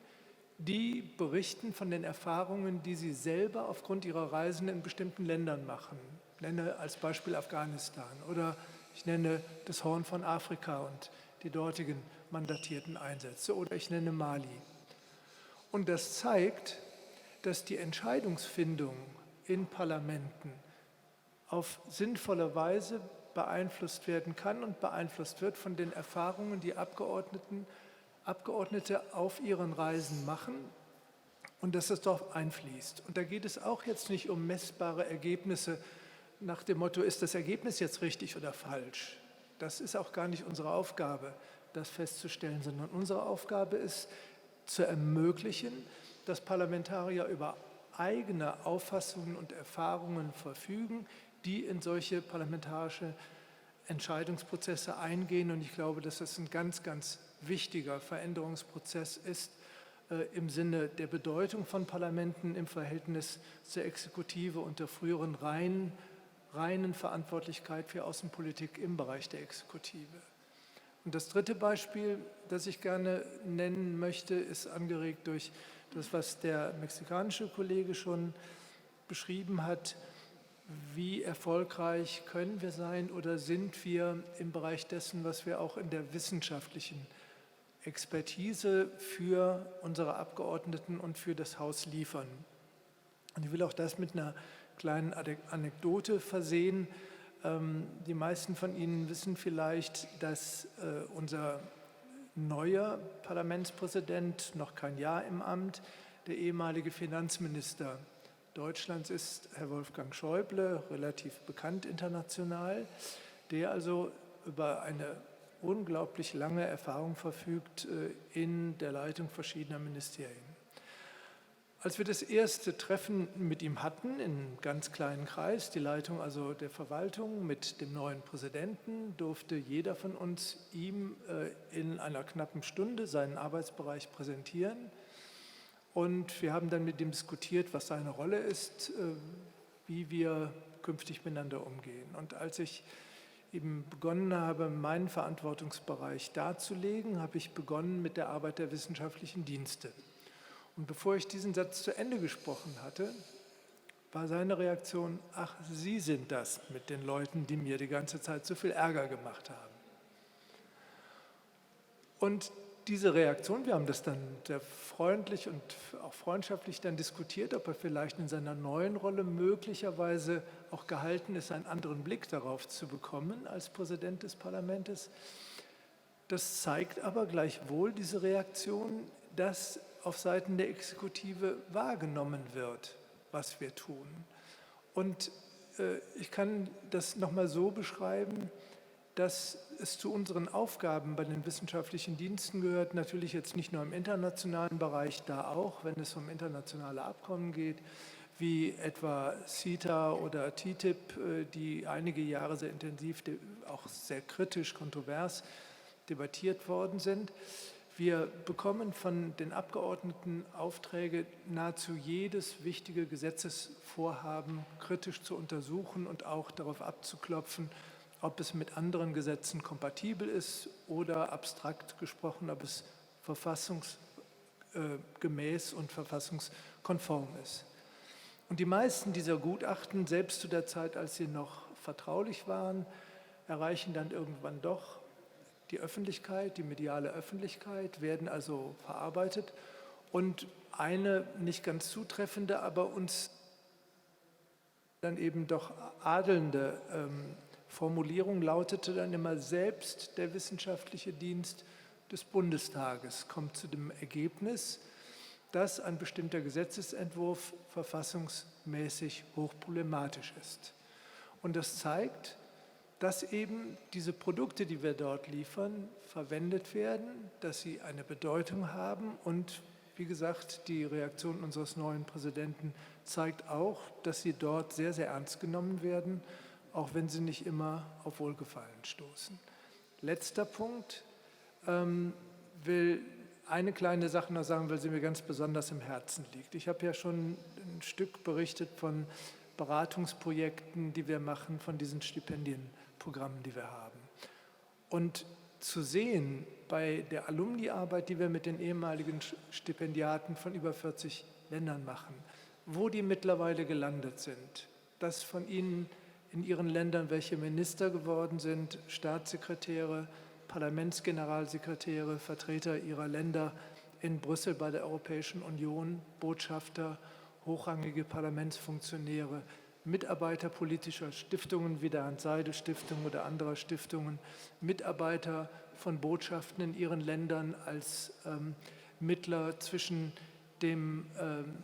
die berichten von den Erfahrungen, die sie selber aufgrund ihrer Reisen in bestimmten Ländern machen. Ich nenne als Beispiel Afghanistan oder ich nenne das Horn von Afrika und die dortigen mandatierten Einsätze oder ich nenne Mali. Und das zeigt, dass die Entscheidungsfindung in Parlamenten auf sinnvolle Weise beeinflusst werden kann und beeinflusst wird von den Erfahrungen, die Abgeordnete auf ihren Reisen machen und dass es dort einfließt. Und da geht es auch jetzt nicht um messbare Ergebnisse nach dem Motto, ist das Ergebnis jetzt richtig oder falsch? Das ist auch gar nicht unsere Aufgabe, das festzustellen, sondern unsere Aufgabe ist, zu ermöglichen, dass Parlamentarier über eigene Auffassungen und Erfahrungen verfügen, die in solche parlamentarische Entscheidungsprozesse eingehen. Und ich glaube, dass das ein ganz, ganz wichtiger Veränderungsprozess ist im Sinne der Bedeutung von Parlamenten im Verhältnis zur Exekutive und der früheren reinen Verantwortlichkeit für Außenpolitik im Bereich der Exekutive. Und das dritte Beispiel, das ich gerne nennen möchte, ist angeregt durch das, was der mexikanische Kollege schon beschrieben hat. Wie erfolgreich können wir sein oder sind wir im Bereich dessen, was wir auch in der wissenschaftlichen Expertise für unsere Abgeordneten und für das Haus liefern? Und ich will auch das mit einer kleinen Anekdote versehen. Die meisten von Ihnen wissen vielleicht, dass unser neuer Parlamentspräsident, noch kein Jahr im Amt, der ehemalige Finanzminister Deutschlands ist, Herr Wolfgang Schäuble, relativ bekannt international, der also über eine unglaublich lange Erfahrung verfügt in der Leitung verschiedener Ministerien. Als wir das erste Treffen mit ihm hatten, in einem ganz kleinen Kreis, die Leitung also der Verwaltung mit dem neuen Präsidenten, durfte jeder von uns ihm in einer knappen Stunde seinen Arbeitsbereich präsentieren. Und wir haben dann mit ihm diskutiert, was seine Rolle ist, wie wir künftig miteinander umgehen. Und als ich eben begonnen habe, meinen Verantwortungsbereich darzulegen, habe ich begonnen mit der Arbeit der wissenschaftlichen Dienste. Und bevor ich diesen Satz zu Ende gesprochen hatte, war seine Reaktion, ach, Sie sind das mit den Leuten, die mir die ganze Zeit so viel Ärger gemacht haben. Und diese Reaktion, wir haben das dann sehr freundlich und auch freundschaftlich dann diskutiert, ob er vielleicht in seiner neuen Rolle möglicherweise auch gehalten ist, einen anderen Blick darauf zu bekommen als Präsident des Parlaments. Das zeigt aber gleichwohl diese Reaktion, dass auf Seiten der Exekutive wahrgenommen wird, was wir tun. Und ich kann das nochmal so beschreiben, dass es zu unseren Aufgaben bei den wissenschaftlichen Diensten gehört, natürlich jetzt nicht nur im internationalen Bereich, da auch, wenn es um internationale Abkommen geht, wie etwa CETA oder TTIP, die einige Jahre sehr intensiv, auch sehr kritisch, kontrovers debattiert worden sind. Wir bekommen von den Abgeordneten Aufträge, nahezu jedes wichtige Gesetzesvorhaben kritisch zu untersuchen und auch darauf abzuklopfen, ob es mit anderen Gesetzen kompatibel ist oder abstrakt gesprochen, ob es verfassungsgemäß und verfassungskonform ist. Und die meisten dieser Gutachten, selbst zu der Zeit, als sie noch vertraulich waren, erreichen dann irgendwann doch die Öffentlichkeit, die mediale Öffentlichkeit, werden also verarbeitet. Und eine nicht ganz zutreffende, aber uns dann eben doch adelnde Formulierung lautete dann immer: Selbst der wissenschaftliche Dienst des Bundestages kommt zu dem Ergebnis, dass ein bestimmter Gesetzesentwurf verfassungsmäßig hochproblematisch ist. Und das zeigt, dass eben diese Produkte, die wir dort liefern, verwendet werden, dass sie eine Bedeutung haben. Und wie gesagt, die Reaktion unseres neuen Präsidenten zeigt auch, dass sie dort sehr, sehr ernst genommen werden, auch wenn sie nicht immer auf Wohlgefallen stoßen. Letzter Punkt, will eine kleine Sache noch sagen, weil sie mir ganz besonders im Herzen liegt. Ich habe ja schon ein Stück berichtet von Beratungsprojekten, die wir machen, von diesen Stipendienprogrammen, die wir haben. Und zu sehen bei der Alumni-Arbeit, die wir mit den ehemaligen Stipendiaten von über 40 Ländern machen, wo die mittlerweile gelandet sind, dass von ihnen in ihren Ländern welche Minister geworden sind, Staatssekretäre, Parlamentsgeneralsekretäre, Vertreter ihrer Länder in Brüssel bei der Europäischen Union, Botschafter, hochrangige Parlamentsfunktionäre, Mitarbeiter politischer Stiftungen wie der Hans-Seidel-Stiftung oder anderer Stiftungen, Mitarbeiter von Botschaften in ihren Ländern als Mittler zwischen dem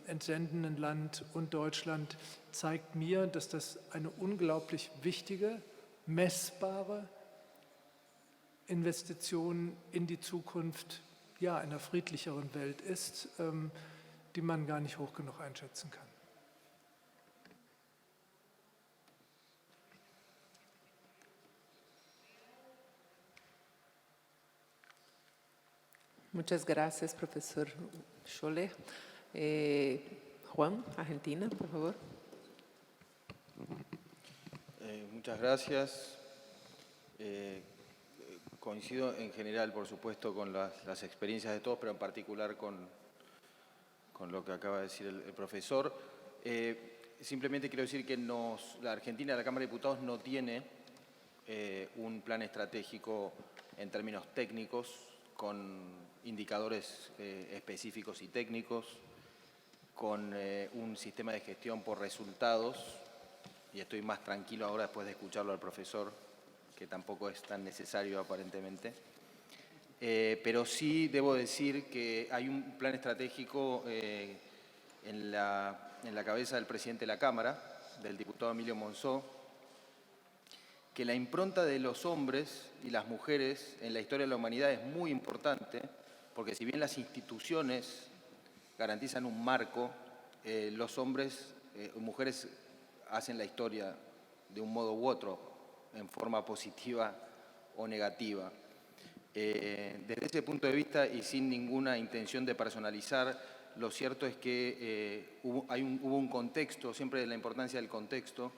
entsendenden Land und Deutschland, zeigt mir, dass das eine unglaublich wichtige, messbare Investition in die Zukunft einer friedlicheren Welt ist, die man gar nicht hoch genug einschätzen kann. Muchas gracias, profesor Scholle. Juan, Argentina, por favor. Muchas gracias. Coincido en general, por supuesto, con las experiencias de todos, pero en particular con lo que acaba de decir el profesor. Simplemente quiero decir que la Argentina, la Cámara de Diputados, no tiene un plan estratégico en términos técnicos, con indicadores específicos y técnicos, con un sistema de gestión por resultados, y estoy más tranquilo ahora después de escucharlo al profesor, que tampoco es tan necesario aparentemente. Pero sí debo decir que hay un plan estratégico en la cabeza del presidente de la Cámara, del diputado Emilio Monzó, que la impronta de los hombres y las mujeres en la historia de la humanidad es muy importante, porque si bien las instituciones garantizan un marco, los hombres y mujeres hacen la historia de un modo u otro, en forma positiva o negativa. Desde ese punto de vista, y sin ninguna intención de personalizar, lo cierto es que hubo un contexto, siempre la importancia del contexto,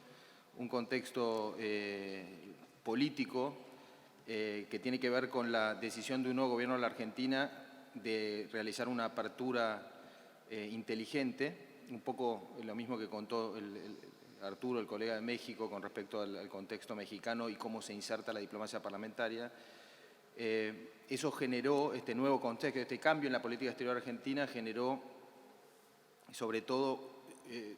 un contexto político que tiene que ver con la decisión de un nuevo gobierno de la Argentina de realizar una apertura inteligente, un poco lo mismo que contó Arturo, el colega de México, con respecto al contexto mexicano y cómo se inserta la diplomacia parlamentaria. Eso generó, este nuevo contexto, este cambio en la política exterior argentina generó, sobre todo,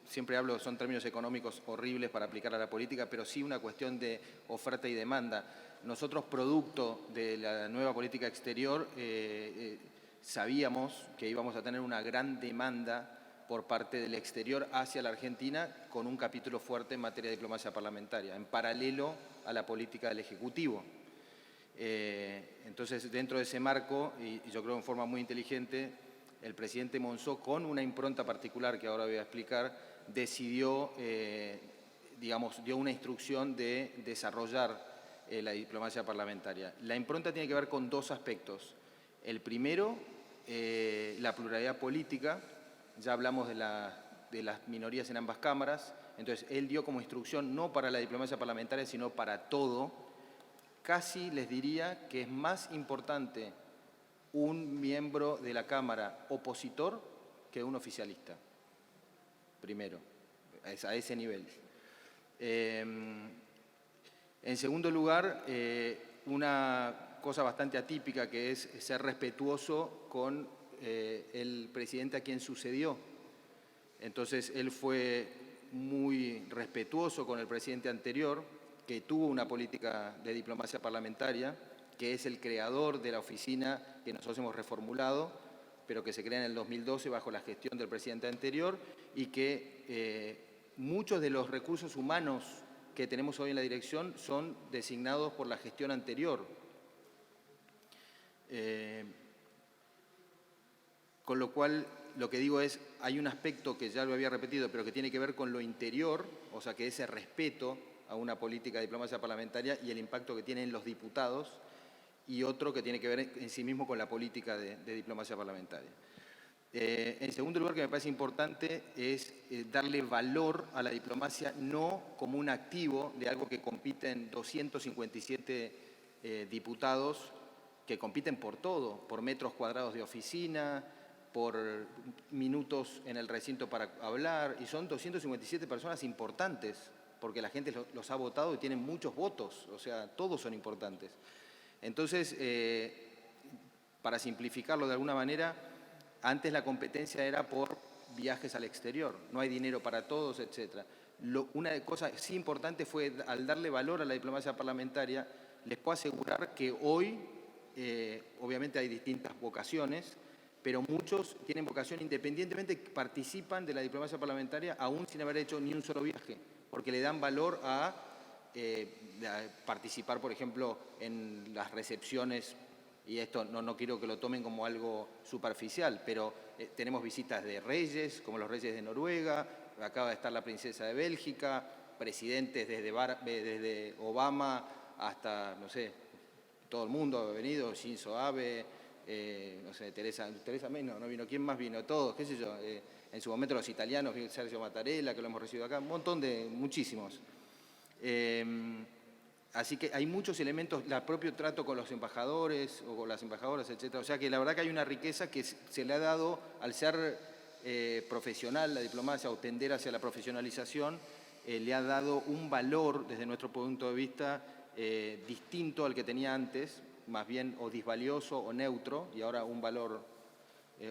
siempre hablo, son términos económicos horribles para aplicar a la política, pero sí una cuestión de oferta y demanda. Nosotros, producto de la nueva política exterior, sabíamos que íbamos a tener una gran demanda por parte del exterior hacia la Argentina, con un capítulo fuerte en materia de diplomacia parlamentaria, en paralelo a la política del Ejecutivo. Entonces, dentro de ese marco, y yo creo en forma muy inteligente, el presidente Monzó, con una impronta particular que ahora voy a explicar, decidió, digamos, dio una instrucción de desarrollar la diplomacia parlamentaria. La impronta tiene que ver con dos aspectos. El primero, la pluralidad política. Ya hablamos de las minorías en ambas cámaras. Entonces, él dio como instrucción, no para la diplomacia parlamentaria, sino para todo. Casi les diría que es más importante un miembro de la Cámara opositor que un oficialista. Primero, a ese nivel. En segundo lugar, una cosa bastante atípica, que es ser respetuoso con el presidente a quien sucedió. Entonces, él fue muy respetuoso con el presidente anterior, que tuvo una política de diplomacia parlamentaria, que es el creador de la oficina que nosotros hemos reformulado, pero que se crea en el 2012 bajo la gestión del presidente anterior, y que muchos de los recursos humanos que tenemos hoy en la dirección son designados por la gestión anterior. Con lo cual, lo que digo es, hay un aspecto que ya lo había repetido, pero que tiene que ver con lo interior, o sea, que ese respeto a una política de diplomacia parlamentaria y el impacto que tienen los diputados, y otro que tiene que ver en sí mismo con la política de diplomacia parlamentaria. En segundo lugar, que me parece importante, es darle valor a la diplomacia no como un activo de algo que compiten 257 diputados, que compiten por todo, por metros cuadrados de oficina, por minutos en el recinto para hablar, y son 257 personas importantes, porque la gente los ha votado y tienen muchos votos, o sea, todos son importantes. Entonces, para simplificarlo de alguna manera, antes la competencia era por viajes al exterior, no hay dinero para todos, etc. Una cosa sí importante fue, al darle valor a la diplomacia parlamentaria, les puedo asegurar que hoy, obviamente hay distintas vocaciones, pero muchos tienen vocación independientemente, participan de la diplomacia parlamentaria aún sin haber hecho ni un solo viaje, porque le dan valor a participar, por ejemplo, en las recepciones, y esto no quiero que lo tomen como algo superficial, pero tenemos visitas de reyes, como los reyes de Noruega, acaba de estar la princesa de Bélgica, presidentes desde Obama hasta, no sé, todo el mundo ha venido, Shinzo Abe, no sé, Teresa May no vino, ¿quién más vino? Todos, qué sé yo, en su momento los italianos, Sergio Mattarella, que lo hemos recibido acá, muchísimos. Así que hay muchos elementos, el propio trato con los embajadores o con las embajadoras, etc. O sea que la verdad que hay una riqueza que se le ha dado al ser profesional la diplomacia o tender hacia la profesionalización, le ha dado un valor desde nuestro punto de vista distinto al que tenía antes, más bien o disvalioso o neutro, y ahora un valor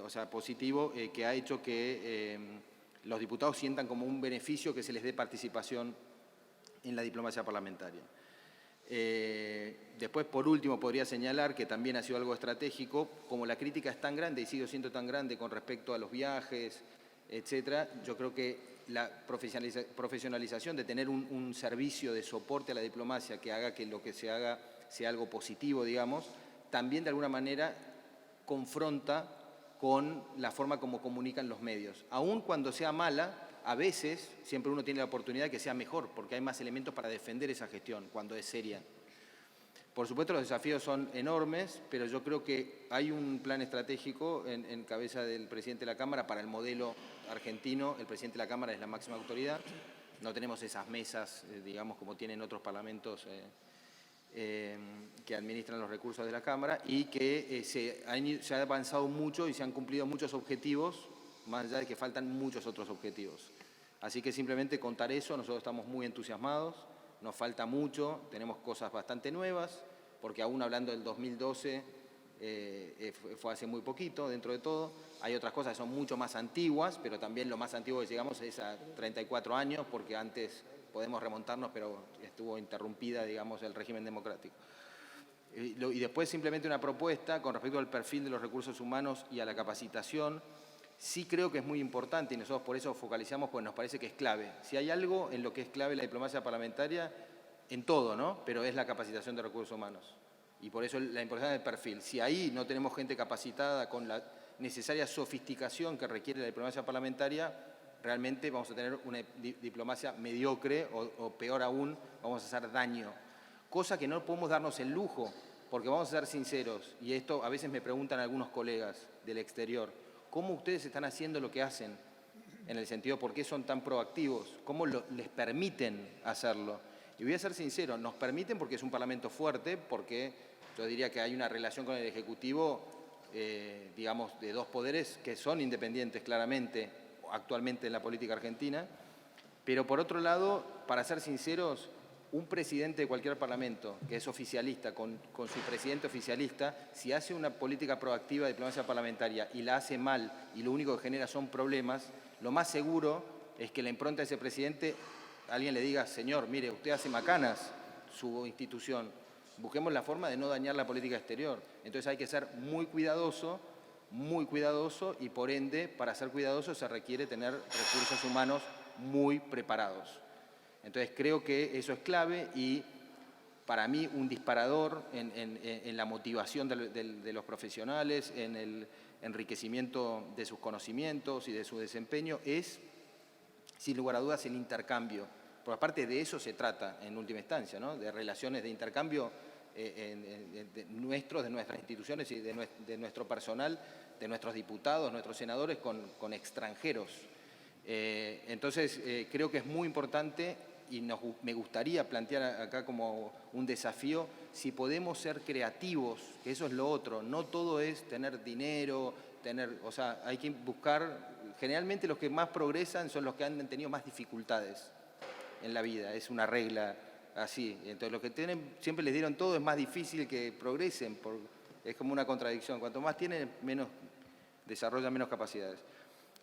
o sea, positivo, que ha hecho que los diputados sientan como un beneficio que se les dé participación en la diplomacia parlamentaria. Después, por último, podría señalar que también ha sido algo estratégico, como la crítica es tan grande y sigue siendo tan grande con respecto a los viajes, etcétera. Yo creo que la profesionalización de tener un servicio de soporte a la diplomacia que haga que lo que se haga sea algo positivo, digamos, también de alguna manera confronta con la forma como comunican los medios. Aun cuando sea mala, a veces siempre uno tiene la oportunidad de que sea mejor, porque hay más elementos para defender esa gestión cuando es seria. Por supuesto, los desafíos son enormes, pero yo creo que hay un plan estratégico en cabeza del presidente de la Cámara para el modelo argentino. El presidente de la Cámara es la máxima autoridad. No tenemos esas mesas, digamos, como tienen otros parlamentos que administran los recursos de la Cámara, y que se ha avanzado mucho y se han cumplido muchos objetivos, más allá de que faltan muchos otros objetivos. Así que simplemente contar eso, nosotros estamos muy entusiasmados, nos falta mucho, tenemos cosas bastante nuevas, porque aún hablando del 2012, fue hace muy poquito dentro de todo. Hay otras cosas que son mucho más antiguas, pero también lo más antiguo que llegamos es a 34 años, porque antes podemos remontarnos, pero estuvo interrumpida, digamos, el régimen democrático. Y después simplemente una propuesta con respecto al perfil de los recursos humanos y a la capacitación. Sí creo que es muy importante y nosotros por eso focalizamos, pues nos parece que es clave. Si hay algo en lo que es clave la diplomacia parlamentaria, en todo, ¿no? Pero es la capacitación de recursos humanos. Y por eso la importancia del perfil. Si ahí no tenemos gente capacitada con la necesaria sofisticación que requiere la diplomacia parlamentaria, realmente vamos a tener una diplomacia mediocre o peor aún, vamos a hacer daño. Cosa que no podemos darnos el lujo, porque vamos a ser sinceros, y esto a veces me preguntan algunos colegas del exterior, ¿cómo ustedes están haciendo lo que hacen? En el sentido, ¿por qué son tan proactivos? ¿Cómo les permiten hacerlo? Y voy a ser sincero, nos permiten porque es un parlamento fuerte, porque yo diría que hay una relación con el Ejecutivo, digamos, de dos poderes que son independientes claramente, actualmente en la política argentina, pero por otro lado, para ser sinceros, un presidente de cualquier parlamento que es oficialista, con su presidente oficialista, si hace una política proactiva de diplomacia parlamentaria y la hace mal y lo único que genera son problemas, lo más seguro es que la impronta de ese presidente, alguien le diga, señor, mire, usted hace macanas su institución, busquemos la forma de no dañar la política exterior. Entonces hay que ser muy cuidadoso y por ende, para ser cuidadoso se requiere tener recursos humanos muy preparados. Entonces creo que eso es clave y para mí un disparador en la motivación de los profesionales, en el enriquecimiento de sus conocimientos y de su desempeño es, sin lugar a dudas, el intercambio. Por aparte de eso se trata en última instancia, ¿no? De relaciones de intercambio de nuestras instituciones y de nuestro personal, de nuestros diputados, nuestros senadores con extranjeros. Entonces creo que es muy importante y me gustaría plantear acá como un desafío si podemos ser creativos, que eso es lo otro, no todo es tener dinero, o sea, hay que buscar, generalmente los que más progresan son los que han tenido más dificultades en la vida, es una regla así. Entonces los que tienen, siempre les dieron todo, es más difícil que progresen, es como una contradicción, cuanto más tienen, menos desarrollan, menos capacidades.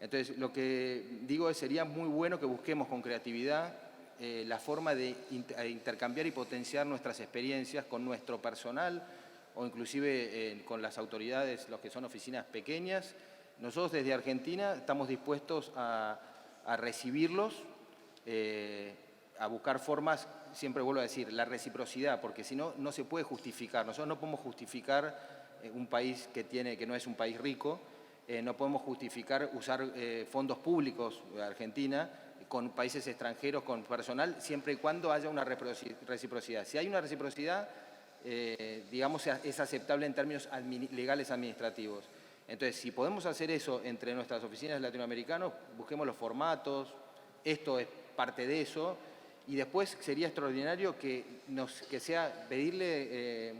Entonces lo que digo es, sería muy bueno que busquemos con creatividad la forma de intercambiar y potenciar nuestras experiencias con nuestro personal o inclusive con las autoridades, los que son oficinas pequeñas. Nosotros desde Argentina estamos dispuestos a recibirlos, a buscar formas, siempre vuelvo a decir, la reciprocidad, porque si no, no se puede justificar. Nosotros no podemos justificar un país que no es un país rico, no podemos justificar usar fondos públicos de Argentina con países extranjeros, con personal, siempre y cuando haya una reciprocidad. Si hay una reciprocidad, digamos, es aceptable en términos legales administrativos. Entonces, si podemos hacer eso entre nuestras oficinas latinoamericanas, busquemos los formatos, esto es parte de eso, y después sería extraordinario que sea pedirle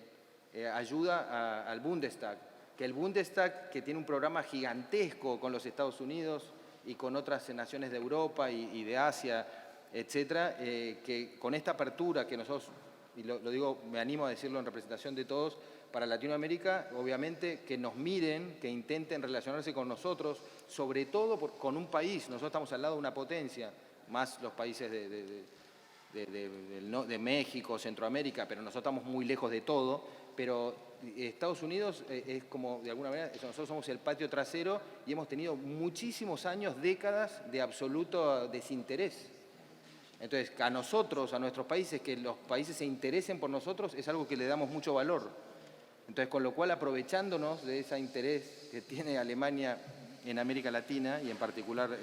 ayuda al Bundestag, que el Bundestag, que tiene un programa gigantesco con los Estados Unidos y con otras naciones de Europa y de Asia, etcétera, que con esta apertura que nosotros, y lo digo, me animo a decirlo en representación de todos, para Latinoamérica, obviamente, que nos miren, que intenten relacionarse con nosotros, sobre todo con un país. Nosotros estamos al lado de una potencia, más los países de México, Centroamérica, pero nosotros estamos muy lejos de todo, pero Estados Unidos es como, de alguna manera, nosotros somos el patio trasero y hemos tenido muchísimos años, décadas de absoluto desinterés. Entonces, a nosotros, a nuestros países, que los países se interesen por nosotros, es algo que le damos mucho valor. Entonces, con lo cual, aprovechándonos de ese interés que tiene Alemania en América Latina y en particular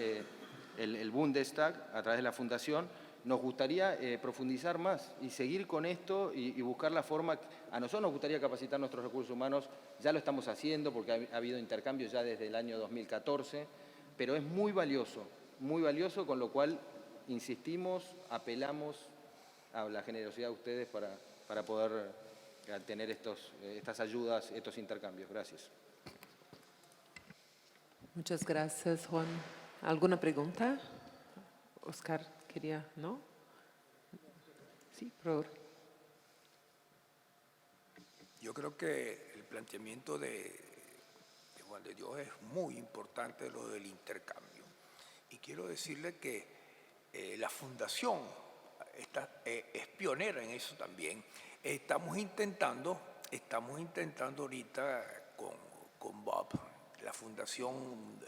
el Bundestag, a través de la Fundación, nos gustaría profundizar más y seguir con esto y buscar la forma. A nosotros nos gustaría capacitar nuestros recursos humanos, ya lo estamos haciendo porque ha habido intercambios ya desde el año 2014, pero es muy valioso, con lo cual insistimos, apelamos a la generosidad de ustedes para poder tener estas ayudas, estos intercambios. Gracias. Muchas gracias, Juan. ¿Alguna pregunta? Oscar quería, ¿no? Sí, por favor. Yo creo que el planteamiento de Juan de Dios es muy importante, lo del intercambio. Y quiero decirle que la Fundación es pionera en eso también. Estamos intentando ahorita con Bob, la Fundación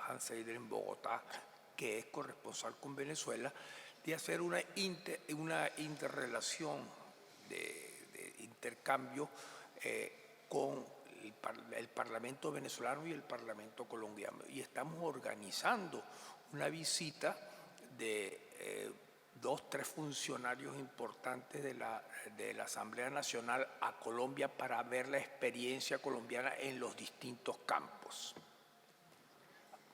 Hans Seidel en Bogotá, que es corresponsal con Venezuela, de hacer una interrelación de intercambio con el Parlamento venezolano y el Parlamento colombiano. Y estamos organizando una visita de 2-3 funcionarios importantes de la Asamblea Nacional a Colombia para ver la experiencia colombiana en los distintos campos.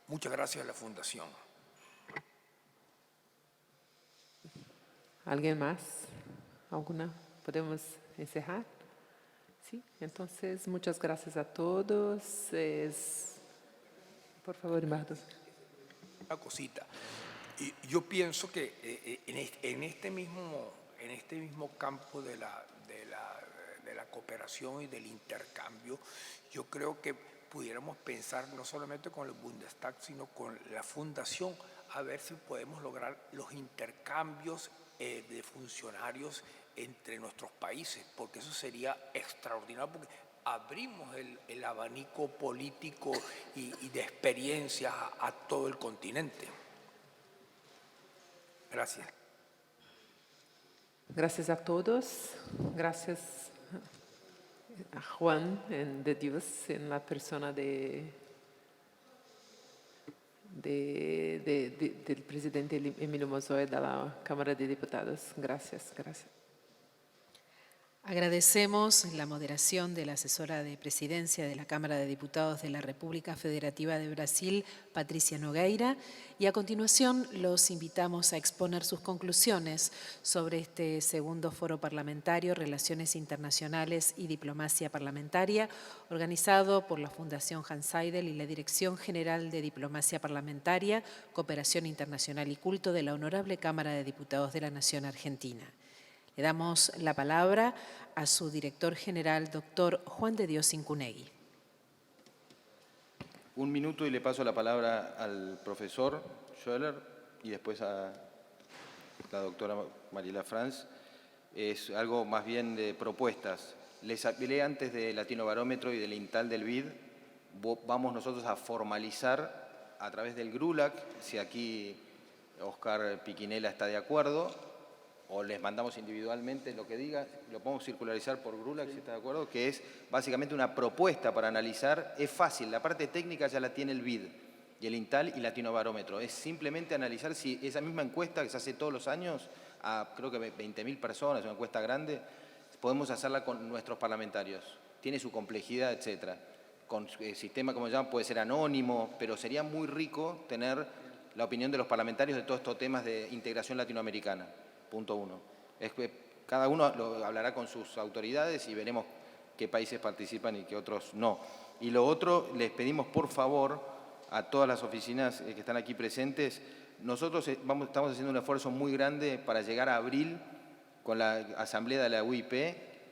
Muchas gracias a la Fundación. ¿Alguien más? ¿Alguna? ¿Podemos encerrar? Sí, entonces muchas gracias a todos. Por favor, Eduardo. Una cosita. Y yo pienso que en este mismo campo de la cooperación y del intercambio, yo creo que pudiéramos pensar no solamente con el Bundestag, sino con la Fundación, a ver si podemos lograr los intercambios de funcionarios entre nuestros países, porque eso sería extraordinario, porque abrimos el abanico político y de experiencias a todo el continente. Gracias. Gracias a todos. Gracias a Juan de Dios en la persona del presidente Emilio Mozoe de la Cámara de Diputados. Gracias, gracias. Agradecemos la moderación de la asesora de presidencia de la Cámara de Diputados de la República Federativa de Brasil, Patricia Nogueira, y a continuación los invitamos a exponer sus conclusiones sobre este segundo foro parlamentario, Relaciones Internacionales y Diplomacia Parlamentaria, organizado por la Fundación Hans Seidel y la Dirección General de Diplomacia Parlamentaria, Cooperación Internacional y Culto de la Honorable Cámara de Diputados de la Nación Argentina. Le damos la palabra a su director general, doctor Juan de Dios Incunegui. Un minuto y le paso la palabra al profesor Schoeller y después a la doctora Mariela Franz. Es algo más bien de propuestas. Les hablé antes de Latino Barómetro y del INTAL del BID. Vamos nosotros a formalizar a través del GRULAC, si aquí Oscar Piquinela está de acuerdo, o les mandamos individualmente lo que diga, lo podemos circularizar por GRULAC, si está de acuerdo, que es básicamente una propuesta para analizar. Es fácil, la parte técnica ya la tiene el BID y el INTAL y Latino Barómetro. Es simplemente analizar si esa misma encuesta que se hace todos los años, a creo que 20.000 personas, una encuesta grande, podemos hacerla con nuestros parlamentarios. Tiene su complejidad, etcétera. Con el sistema, como llaman, puede ser anónimo, pero sería muy rico tener la opinión de los parlamentarios de todos estos temas de integración latinoamericana. Punto 1. Es que cada uno lo hablará con sus autoridades y veremos qué países participan y qué otros no. Y lo otro, les pedimos por favor a todas las oficinas que están aquí presentes, nosotros estamos haciendo un esfuerzo muy grande para llegar a abril con la asamblea de la UIP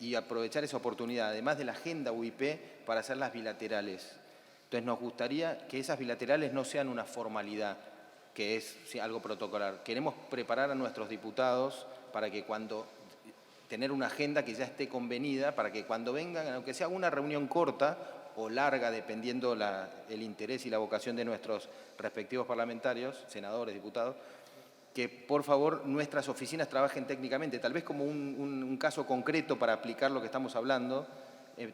y aprovechar esa oportunidad, además de la agenda UIP, para hacerlas bilaterales. Entonces nos gustaría que esas bilaterales no sean una formalidad, que es algo protocolar. Queremos preparar a nuestros diputados para que tener una agenda que ya esté convenida, para que cuando vengan, aunque sea una reunión corta o larga, dependiendo el interés y la vocación de nuestros respectivos parlamentarios, senadores, diputados, que por favor nuestras oficinas trabajen técnicamente, tal vez como un caso concreto para aplicar lo que estamos hablando,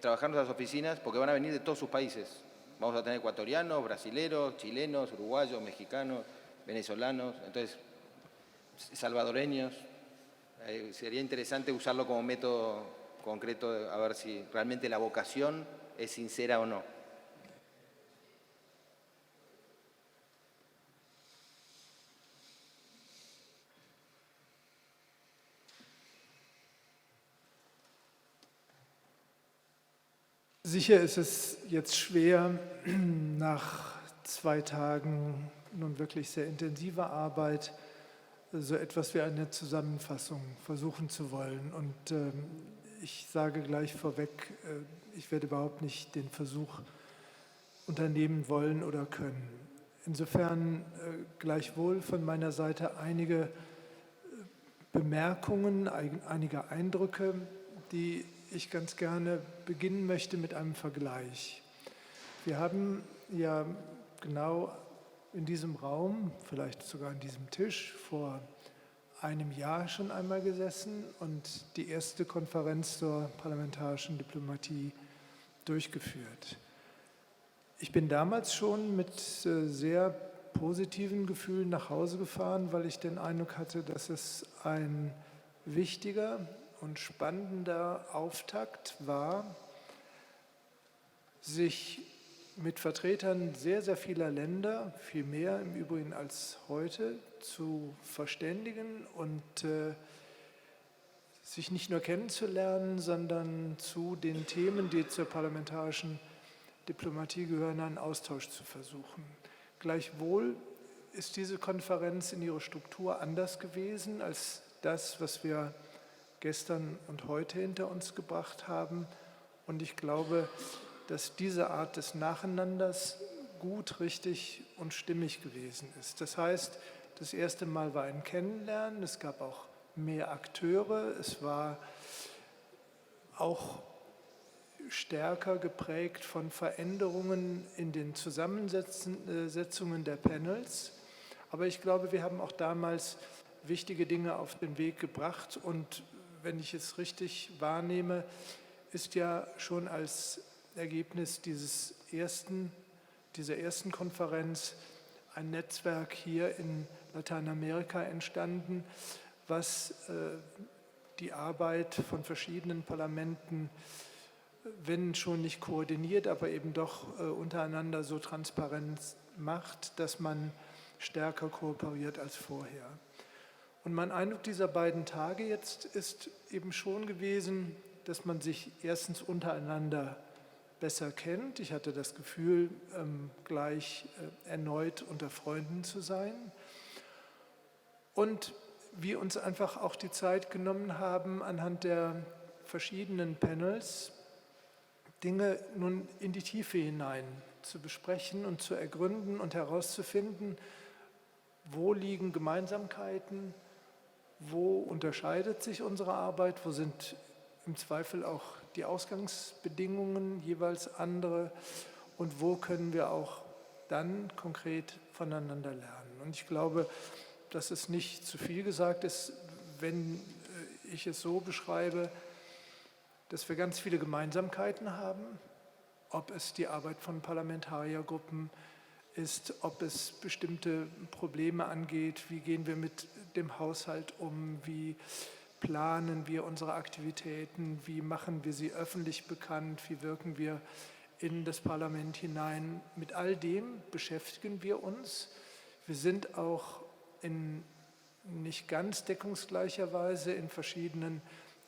trabajar nuestras oficinas, porque van a venir de todos sus países. Vamos a tener ecuatorianos, brasileros, chilenos, uruguayos, mexicanos, venezolanos, entonces salvadoreños. Sería interesante usarlo como método concreto, a ver si realmente la vocación es sincera o no. Sicher ist es jetzt schwer, nach 2 Tagen nun wirklich sehr intensiver Arbeit so etwas wie eine Zusammenfassung versuchen zu wollen. Und Ich sage gleich vorweg, ich werde überhaupt nicht den Versuch unternehmen wollen oder können. Insofern gleichwohl von meiner Seite einige Bemerkungen, einige Eindrücke, die ich ganz gerne beginnen möchte mit einem Vergleich. Wir haben ja genau in diesem Raum, vielleicht sogar an diesem Tisch, vor einem Jahr schon einmal gesessen und die erste Konferenz zur parlamentarischen Diplomatie durchgeführt. Ich bin damals schon mit sehr positiven Gefühlen nach Hause gefahren, weil ich den Eindruck hatte, dass es ein wichtiger und spannender Auftakt war, sich mit Vertretern sehr, sehr vieler Länder, viel mehr im Übrigen als heute, zu verständigen und sich nicht nur kennenzulernen, sondern zu den Themen, die zur parlamentarischen Diplomatie gehören, einen Austausch zu versuchen. Gleichwohl ist diese Konferenz in ihrer Struktur anders gewesen als das, was wir gestern und heute hinter uns gebracht haben. Und ich glaube, dass diese Art des Nacheinanders gut, richtig und stimmig gewesen ist. Das heißt, das erste Mal war ein Kennenlernen, es gab auch mehr Akteure, es war auch stärker geprägt von Veränderungen in den Zusammensetzungen der Panels. Aber ich glaube, wir haben auch damals wichtige Dinge auf den Weg gebracht und wenn ich es richtig wahrnehme, ist ja schon als Ergebnis dieser ersten Konferenz ein Netzwerk hier in Lateinamerika entstanden, was die Arbeit von verschiedenen Parlamenten, wenn schon nicht koordiniert, aber eben doch untereinander so transparent macht, dass man stärker kooperiert als vorher. Und mein Eindruck dieser beiden Tage jetzt ist eben schon gewesen, dass man sich erstens untereinander besser kennt. Ich hatte das Gefühl, gleich erneut unter Freunden zu sein. Und wir uns einfach auch die Zeit genommen haben, anhand der verschiedenen Panels Dinge nun in die Tiefe hinein zu besprechen und zu ergründen und herauszufinden, wo liegen Gemeinsamkeiten, wo unterscheidet sich unsere Arbeit, wo sind im Zweifel auch die Ausgangsbedingungen jeweils andere und wo können wir auch dann konkret voneinander lernen. Und ich glaube, dass es nicht zu viel gesagt ist, wenn ich es so beschreibe, dass wir ganz viele Gemeinsamkeiten haben, ob es die Arbeit von Parlamentariergruppen ist, ob es bestimmte Probleme angeht, wie gehen wir mit dem Haushalt um, wie planen wir unsere Aktivitäten, wie machen wir sie öffentlich bekannt, wie wirken wir in das Parlament hinein. Mit all dem beschäftigen wir uns. Wir sind auch in nicht ganz deckungsgleicher Weise in verschiedenen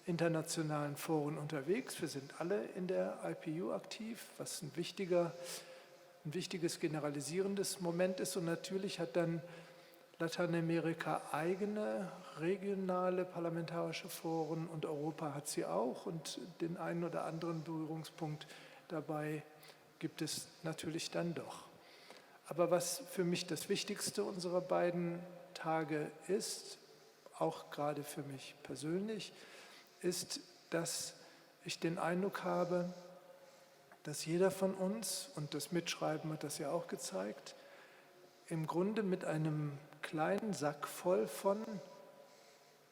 internationalen Foren unterwegs. Wir sind alle in der IPU aktiv, was ein wichtiges generalisierendes Moment ist. Und natürlich hat dann Lateinamerika eigene regionale parlamentarische Foren und Europa hat sie auch. Und den einen oder anderen Berührungspunkt dabei gibt es natürlich dann doch. Aber was für mich das Wichtigste unserer beiden Tage ist, auch gerade für mich persönlich, ist, dass ich den Eindruck habe, dass jeder von uns, und das Mitschreiben hat das ja auch gezeigt, im Grunde mit einem kleinen Sack voll von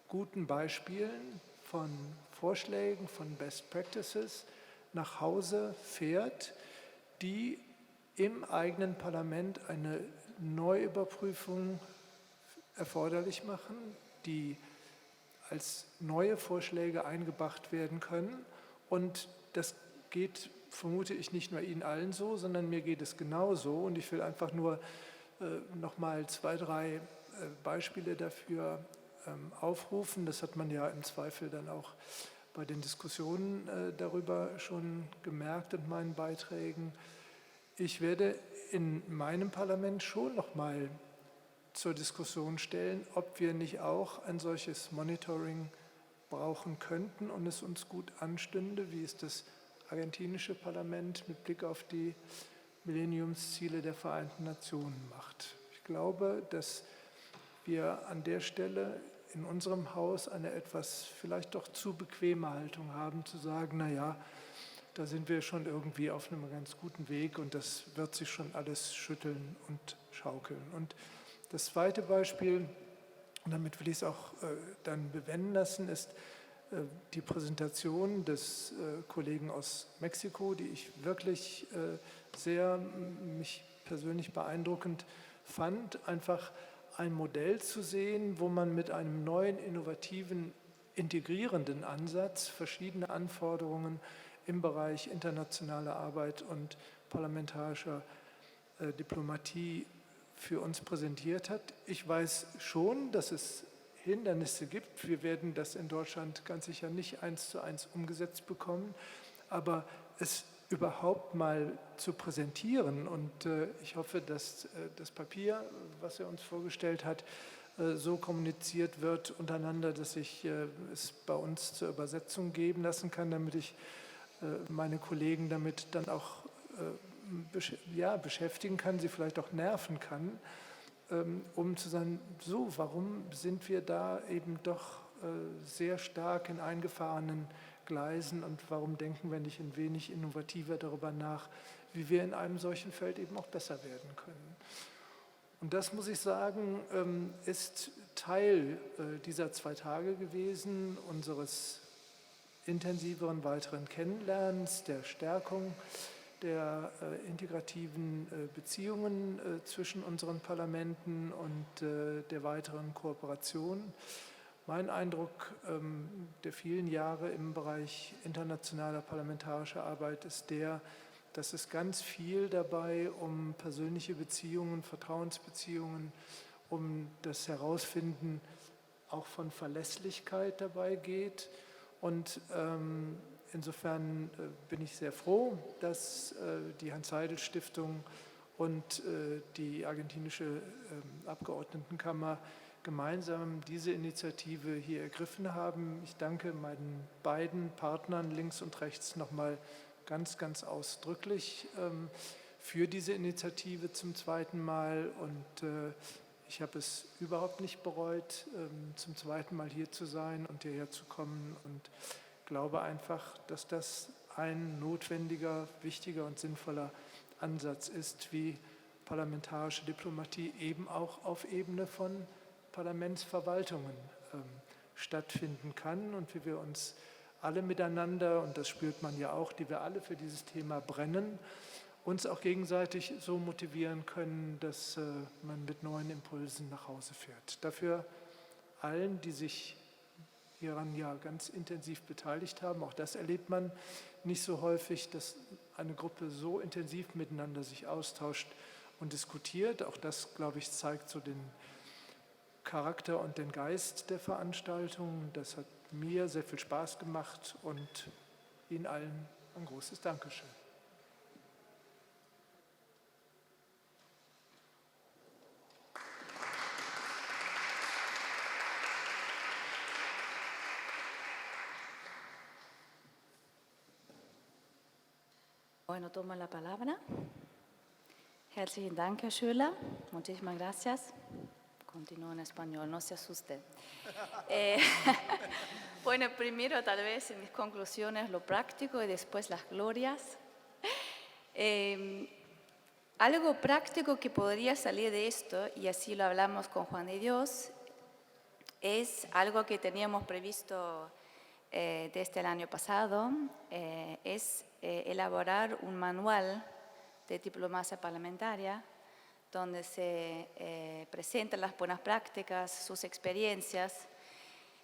guten Beispielen, von Vorschlägen, von Best Practices nach Hause fährt, die im eigenen Parlament eine Neuüberprüfung erforderlich machen, die als neue Vorschläge eingebracht werden können. Und das geht, vermute ich, nicht nur Ihnen allen so, sondern mir geht es genauso. Und ich will einfach nur noch mal 2, 3 Beispiele dafür aufrufen. Das hat man ja im Zweifel dann auch bei den Diskussionen darüber schon gemerkt in meinen Beiträgen. Ich werde in meinem Parlament schon noch mal zur Diskussion stellen, ob wir nicht auch ein solches Monitoring brauchen könnten und es uns gut anstünde, wie es das argentinische Parlament mit Blick auf die Millenniumsziele der Vereinten Nationen macht. Ich glaube, dass wir an der Stelle in unserem Haus eine etwas vielleicht doch zu bequeme Haltung haben, zu sagen, naja, da sind wir schon irgendwie auf einem ganz guten Weg und das wird sich schon alles schütteln und schaukeln. Und das zweite Beispiel, und damit will ich es auch dann bewenden lassen, ist die Präsentation des Kollegen aus Mexiko, die ich wirklich sehr mich persönlich beeindruckend fand, einfach ein Modell zu sehen, wo man mit einem neuen, innovativen, integrierenden Ansatz verschiedene Anforderungen im Bereich internationaler Arbeit und parlamentarischer Diplomatie für uns präsentiert hat. Ich weiß schon, dass es Hindernisse gibt. Wir werden das in Deutschland ganz sicher nicht 1:1 umgesetzt bekommen, aber es überhaupt mal zu präsentieren und ich hoffe, dass das Papier, was er uns vorgestellt hat, so kommuniziert wird untereinander, dass ich es bei uns zur Übersetzung geben lassen kann, damit ich meine Kollegen damit dann auch beschäftigen kann, sie vielleicht auch nerven kann, um zu sagen, so, warum sind wir da eben doch sehr stark in eingefahrenen Gleisen und warum denken wir nicht ein wenig innovativer darüber nach, wie wir in einem solchen Feld eben auch besser werden können. Und das, muss ich sagen, ist Teil dieser 2 Tage gewesen, unseres intensiveren weiteren Kennenlernens, der Stärkung der integrativen Beziehungen zwischen unseren Parlamenten und der weiteren Kooperation. Mein Eindruck der vielen Jahre im Bereich internationaler parlamentarischer Arbeit ist der, dass es ganz viel dabei um persönliche Beziehungen, Vertrauensbeziehungen, um das Herausfinden auch von Verlässlichkeit dabei geht. Und insofern bin ich sehr froh, dass die Hans-Seidel-Stiftung und die argentinische Abgeordnetenkammer gemeinsam diese Initiative hier ergriffen haben. Ich danke meinen beiden Partnern links und rechts nochmal ganz, ganz ausdrücklich für diese Initiative zum 2. Mal und ich habe es überhaupt nicht bereut, zum 2. Mal hier zu sein und hierher zu kommen und glaube einfach, dass das ein notwendiger, wichtiger und sinnvoller Ansatz ist, wie parlamentarische Diplomatie eben auch auf Ebene von Parlamentsverwaltungen stattfinden kann und wie wir uns alle miteinander, und das spürt man ja auch, die wir alle für dieses Thema brennen, uns auch gegenseitig so motivieren können, dass man mit neuen Impulsen nach Hause fährt. Dafür allen, die sich hieran ja ganz intensiv beteiligt haben, auch das erlebt man nicht so häufig, dass eine Gruppe so intensiv miteinander sich austauscht und diskutiert. Auch das, glaube ich, zeigt so den Charakter und den Geist der Veranstaltung. Das hat mir sehr viel Spaß gemacht und Ihnen allen ein großes Dankeschön. Bueno, tomo la palabra. Herzlichen Dank, Herr Schöler. Muchísimas gracias. Continúo en español, no se asuste. Bueno, primero tal vez en mis conclusiones lo práctico y después las glorias. Algo práctico que podría salir de esto, y así lo hablamos con Juan de Dios, es algo que teníamos previsto desde el año pasado, es elaborar un manual de diplomacia parlamentaria donde se presentan las buenas prácticas, sus experiencias,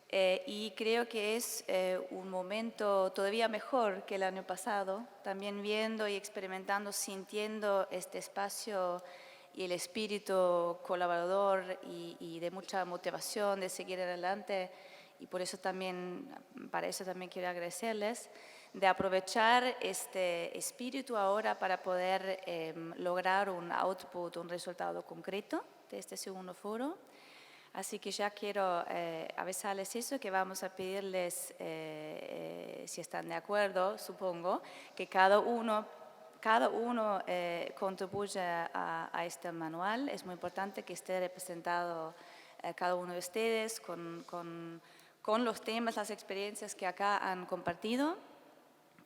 y creo que es un momento todavía mejor que el año pasado, también viendo y experimentando, sintiendo este espacio y el espíritu colaborador y de mucha motivación de seguir adelante, y por eso también, para eso también quiero agradecerles, de aprovechar este espíritu ahora para poder lograr un output, un resultado concreto de este segundo foro. Así que ya quiero avisarles eso, que vamos a pedirles, si están de acuerdo, supongo, que cada uno contribuya a este manual. Es muy importante que esté representado cada uno de ustedes con los temas, las experiencias que acá han compartido.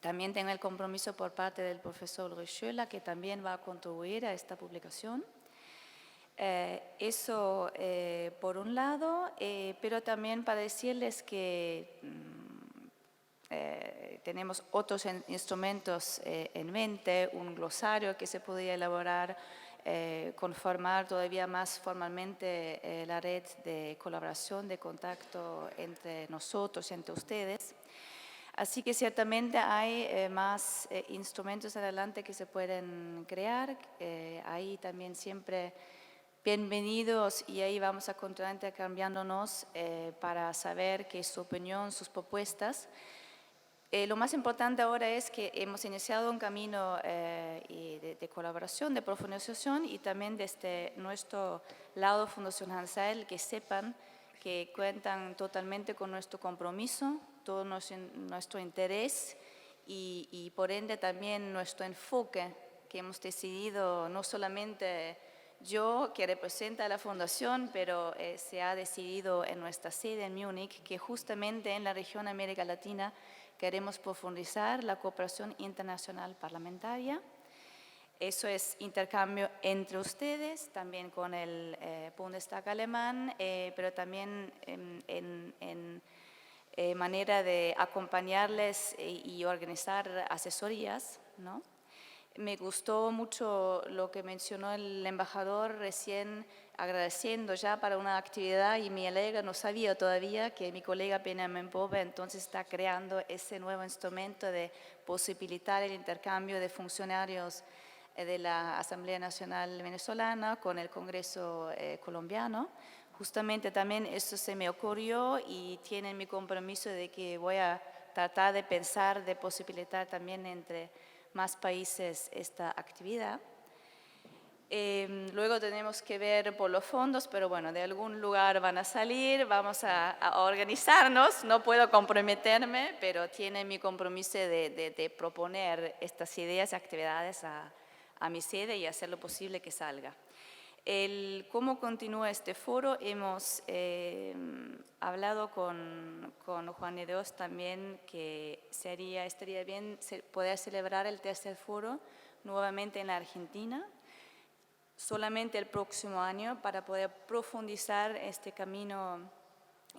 También tengo el compromiso por parte del profesor Ulrich, que también va a contribuir a esta publicación. Eso por un lado, pero también para decirles que tenemos otros instrumentos en mente, un glosario que se podría elaborar, conformar todavía más formalmente la red de colaboración, de contacto entre nosotros y entre ustedes. Así que ciertamente hay más instrumentos adelante que se pueden crear. Ahí también siempre bienvenidos, y ahí vamos a continuar intercambiándonos para saber qué es su opinión, sus propuestas. Lo más importante ahora es que hemos iniciado un camino de colaboración, de profundización, y también desde nuestro lado Fundación Hansel, que sepan que cuentan totalmente con nuestro compromiso, todo nuestro interés y por ende también nuestro enfoque, que hemos decidido no solamente yo, que representa a la Fundación, pero se ha decidido en nuestra sede en Múnich, que justamente en la región América Latina queremos profundizar la cooperación internacional parlamentaria. Eso es intercambio entre ustedes, también con el Bundestag alemán, pero también en manera de acompañarles y organizar asesorías, ¿no? Me gustó mucho lo que mencionó el embajador recién, agradeciendo ya para una actividad, y me alegra, no sabía todavía que mi colega Benjamin Bove entonces está creando ese nuevo instrumento de posibilitar el intercambio de funcionarios de la Asamblea Nacional Venezolana con el Congreso colombiano. Justamente también eso se me ocurrió y tienen mi compromiso de que voy a tratar de pensar, de posibilitar también entre más países esta actividad. Luego tenemos que ver por los fondos, pero bueno, de algún lugar van a salir, vamos a organizarnos, no puedo comprometerme, pero tiene mi compromiso de proponer estas ideas y actividades a mi sede y hacer lo posible que salga. ¿Cómo continúa este foro? Hemos hablado con Juan de Dios también que estaría bien poder celebrar el tercer foro nuevamente en la Argentina, solamente el próximo año, para poder profundizar este camino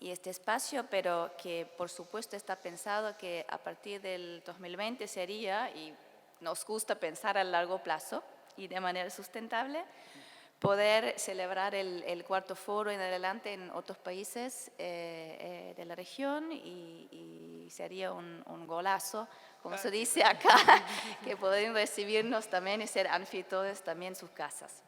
y este espacio, pero que por supuesto está pensado que a partir del 2020 sería, y nos gusta pensar a largo plazo y de manera sustentable, poder celebrar el cuarto foro en adelante en otros países de la región, y sería un golazo, como se dice acá, que pueden recibirnos también y ser anfitriones también en sus casas.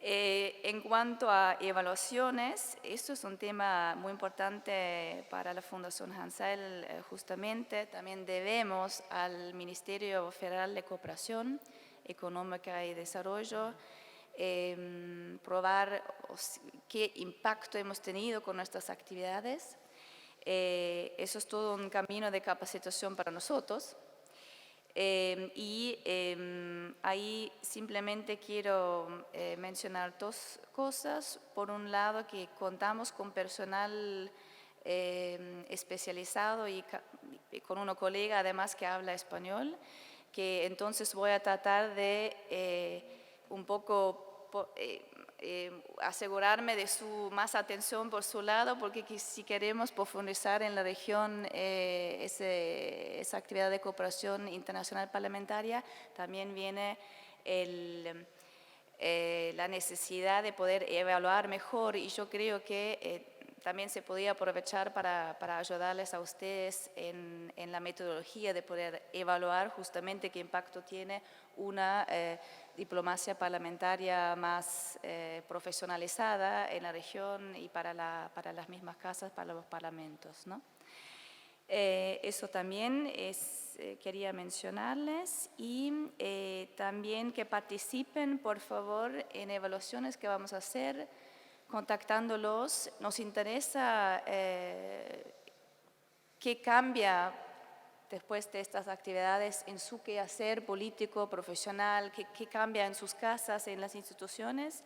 En cuanto a evaluaciones, esto es un tema muy importante para la Fundación Hansel, justamente. También debemos al Ministerio Federal de Cooperación Económica y Desarrollo probar qué impacto hemos tenido con nuestras actividades. Eso es todo un camino de capacitación para nosotros. Ahí simplemente quiero mencionar dos cosas. Por un lado, que contamos con personal especializado y con una colega además que habla español, que entonces voy a tratar de un poco asegurarme de su más atención por su lado, porque si queremos profundizar en la región esa actividad de cooperación internacional parlamentaria, también viene la necesidad de poder evaluar mejor, y yo creo que también se podía aprovechar para ayudarles a ustedes en la metodología de poder evaluar justamente qué impacto tiene una diplomacia parlamentaria más profesionalizada en la región y para las mismas casas, para los parlamentos, ¿no? Eso también quería mencionarles, y también que participen, por favor, en evaluaciones que vamos a hacer contactándolos, nos interesa qué cambia después de estas actividades en su quehacer político, profesional, qué cambia en sus casas, en las instituciones.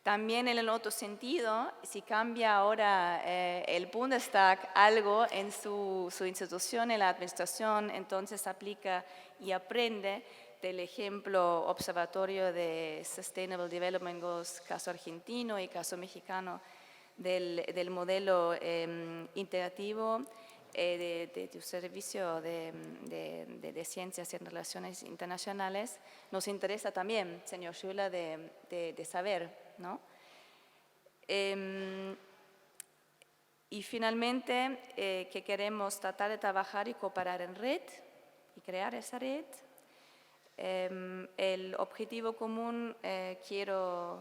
También en el otro sentido, si cambia ahora el Bundestag algo en su institución, en la administración, entonces aplica y aprende del ejemplo observatorio de Sustainable Development Goals, caso argentino y caso mexicano, del modelo integrativo de tu servicio de ciencias y relaciones internacionales. Nos interesa también, señor Schüler, de saber, ¿no? Y finalmente, que queremos tratar de trabajar y cooperar en red y crear esa red. El objetivo común, quiero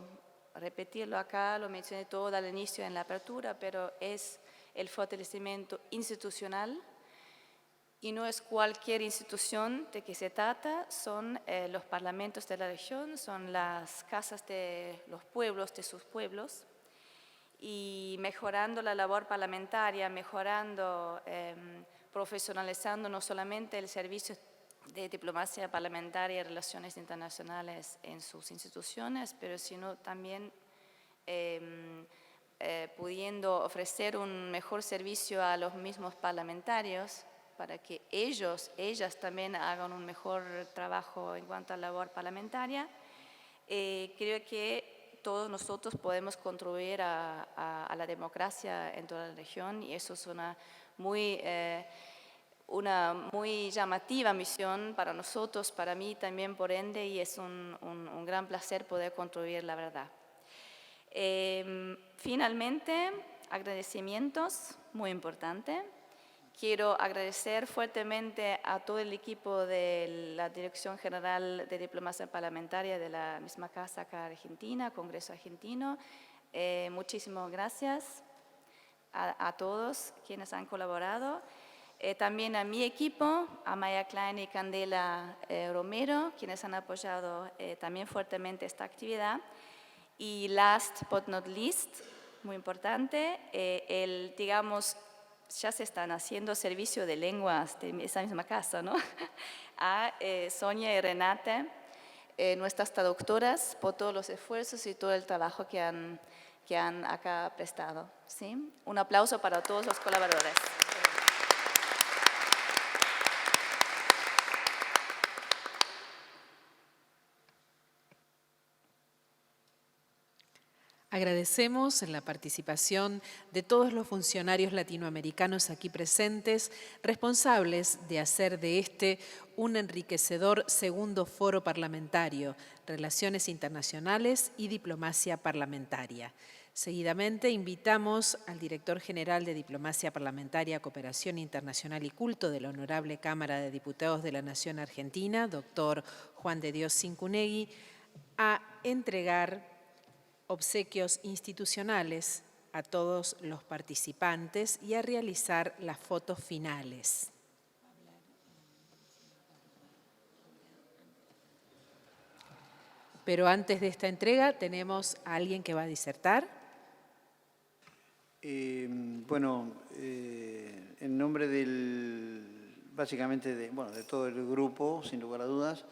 repetirlo acá, lo mencioné todo al inicio en la apertura, pero es el fortalecimiento institucional, y no es cualquier institución de que se trata, son los parlamentos de la región, son las casas de los pueblos, de sus pueblos, y mejorando la labor parlamentaria, mejorando, profesionalizando no solamente el servicio de diplomacia parlamentaria y relaciones internacionales en sus instituciones, pero sino también pudiendo ofrecer un mejor servicio a los mismos parlamentarios para que ellas también hagan un mejor trabajo en cuanto a la labor parlamentaria. Creo que todos nosotros podemos contribuir a la democracia en toda la región, y eso es una muy llamativa misión para nosotros, para mí también por ende, y es un gran placer poder contribuir, la verdad. Finalmente, agradecimientos, muy importante. Quiero agradecer fuertemente a todo el equipo de la Dirección General de Diplomacia Parlamentaria de la misma casa acá Argentina, Congreso Argentino. Muchísimas gracias a todos quienes han colaborado. También a mi equipo, a Maya Klein y Candela Romero, quienes han apoyado también fuertemente esta actividad. Y last but not least, muy importante, digamos, ya se están haciendo servicio de lenguas de esa misma casa, ¿no? A Sonia y Renate, nuestras traductoras, por todos los esfuerzos y todo el trabajo que han acá prestado, ¿sí? Un aplauso para todos los colaboradores. Agradecemos la participación de todos los funcionarios latinoamericanos aquí presentes, responsables de hacer de este un enriquecedor segundo foro parlamentario, Relaciones Internacionales y Diplomacia Parlamentaria. Seguidamente invitamos al Director General de Diplomacia Parlamentaria, Cooperación Internacional y Culto de la Honorable Cámara de Diputados de la Nación Argentina, doctor Juan de Dios Cincunegui, a entregar obsequios institucionales a todos los participantes y a realizar las fotos finales. Pero antes de esta entrega tenemos a alguien que va a disertar. En nombre básicamente de todo el grupo, sin lugar a dudas,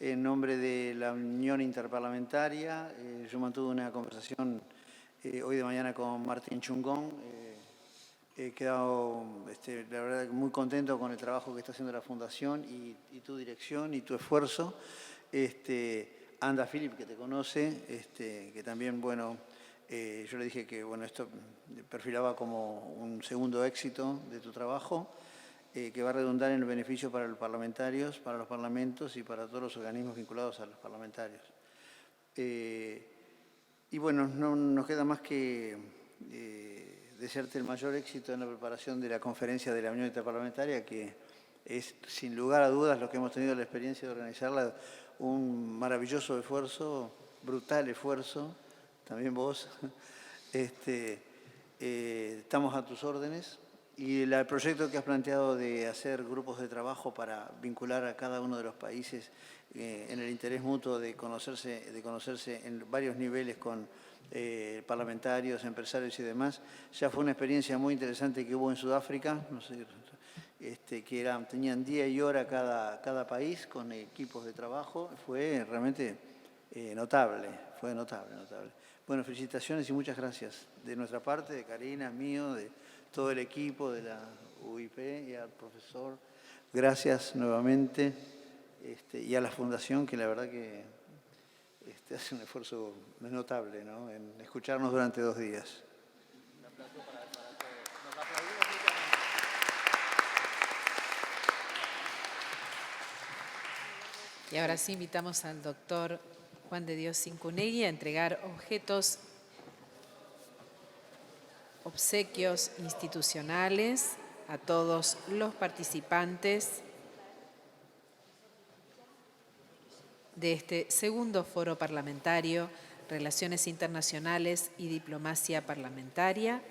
en nombre de la Unión Interparlamentaria, yo mantuve una conversación hoy de mañana con Martín Chungón. He quedado, la verdad, muy contento con el trabajo que está haciendo la Fundación y tu dirección y tu esfuerzo. Anda Philip, que te conoce, que también, yo le dije que, esto perfilaba como un segundo éxito de tu trabajo, que va a redundar en el beneficio para los parlamentarios, para los parlamentos y para todos los organismos vinculados a los parlamentarios. No nos queda más que desearte el mayor éxito en la preparación de la conferencia de la Unión Interparlamentaria, que es, sin lugar a dudas, lo que hemos tenido la experiencia de organizarla, un maravilloso esfuerzo, brutal esfuerzo, también vos. Estamos a tus órdenes. Y el proyecto que has planteado de hacer grupos de trabajo para vincular a cada uno de los países en el interés mutuo de conocerse en varios niveles con parlamentarios, empresarios y demás, ya fue una experiencia muy interesante que hubo en Sudáfrica, no sé, que tenían día y hora cada país con equipos de trabajo. Fue realmente notable, fue notable. Bueno, felicitaciones y muchas gracias de nuestra parte, de Karina, mío, de todo el equipo de la UIP y al profesor. Gracias nuevamente y a la Fundación, que la verdad que hace un esfuerzo notable, ¿no?, en escucharnos durante 2 días. Y ahora sí invitamos al doctor Juan de Dios Cincunegui a entregar obsequios institucionales a todos los participantes de este segundo foro parlamentario, Relaciones Internacionales y Diplomacia Parlamentaria.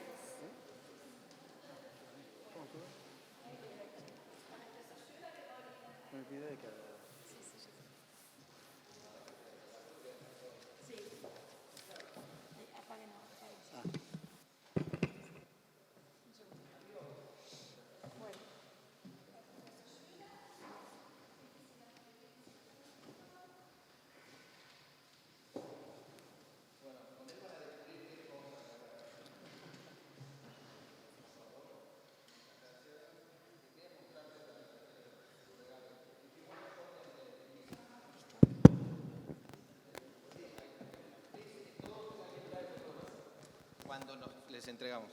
Cuando les entregamos.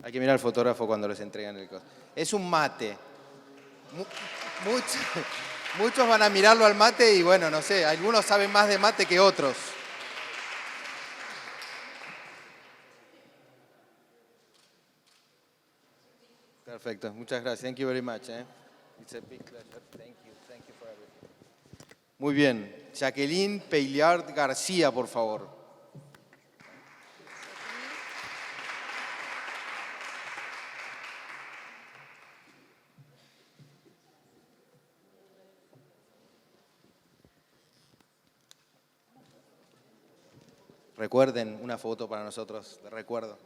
Hay que mirar al fotógrafo cuando les entregan el coso. Es un mate. Muchos van a mirarlo al mate y bueno, no sé, algunos saben más de mate que otros. Perfecto, muchas gracias. Thank you very much. It's a big pleasure. Thank you for everything. Muy bien. Jacqueline Peillard García, por favor. Recuerden, una foto para nosotros de recuerdo.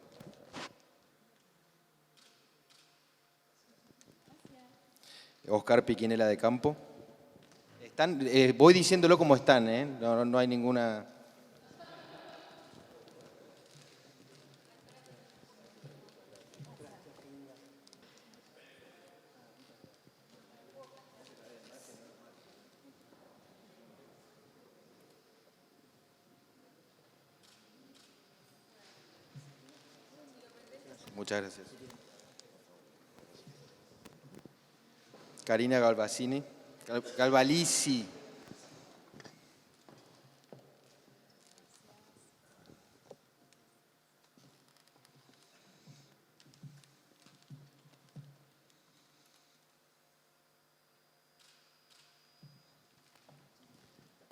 Oscar Piquinela de Campo. Están, voy diciéndolo como están, no hay ninguna... Muchas gracias. Karina Galvalici.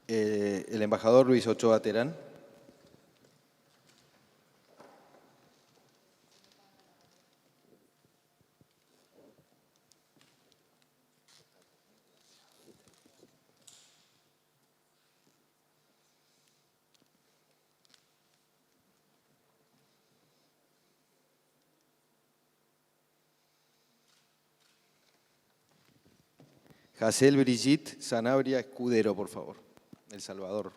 El embajador Luis Ochoa Terán. Jacel Brigitte Sanabria Escudero, por favor, El Salvador.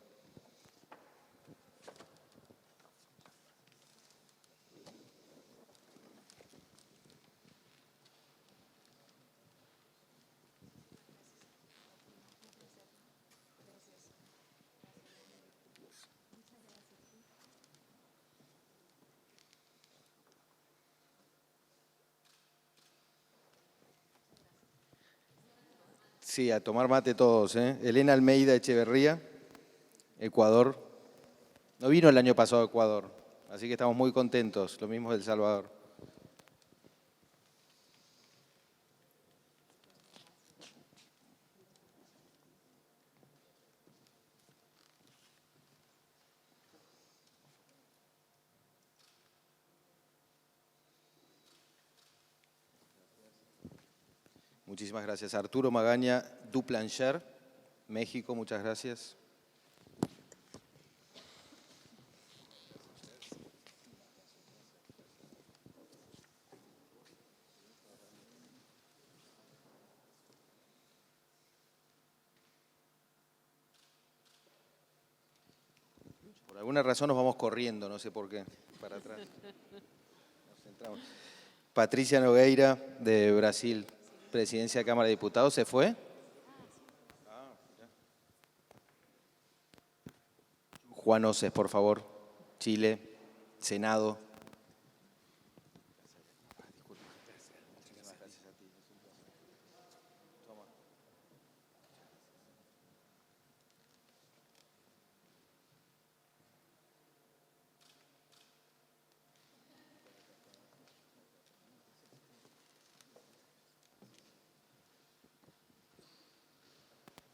Sí, a tomar mate todos. Elena Almeida Echeverría, Ecuador. No vino el año pasado a Ecuador, así que estamos muy contentos. Lo mismo de El Salvador. Muchísimas gracias. Arturo Magaña Duplancher, México, muchas gracias. Por alguna razón nos vamos corriendo, no sé por qué, para atrás. Nos centramos. Patricia Nogueira, de Brasil, Presidencia de Cámara de Diputados, ¿se fue? Juan Oces, por favor, Chile, Senado.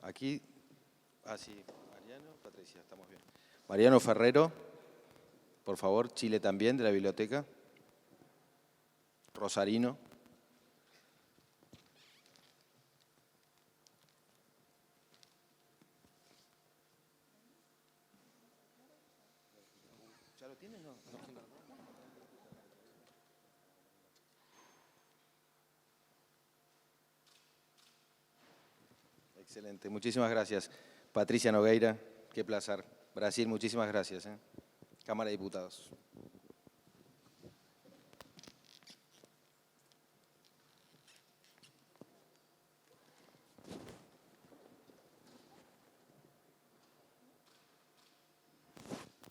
Aquí, sí, Mariano, Patricia, estamos bien. Mariano Ferrero, por favor, Chile también, de la biblioteca. Rosarino. ¿Ya lo tienes? No. Excelente, muchísimas gracias. Patricia Nogueira, qué placer. Brasil, muchísimas gracias. Cámara de Diputados.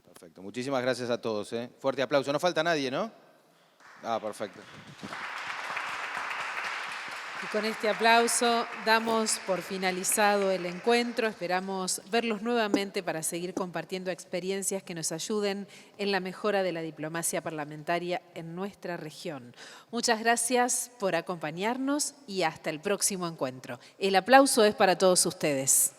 Perfecto, muchísimas gracias a todos. Fuerte aplauso. No falta nadie, ¿no? Perfecto. Y con este aplauso damos por finalizado el encuentro. Esperamos verlos nuevamente para seguir compartiendo experiencias que nos ayuden en la mejora de la diplomacia parlamentaria en nuestra región. Muchas gracias por acompañarnos y hasta el próximo encuentro. El aplauso es para todos ustedes.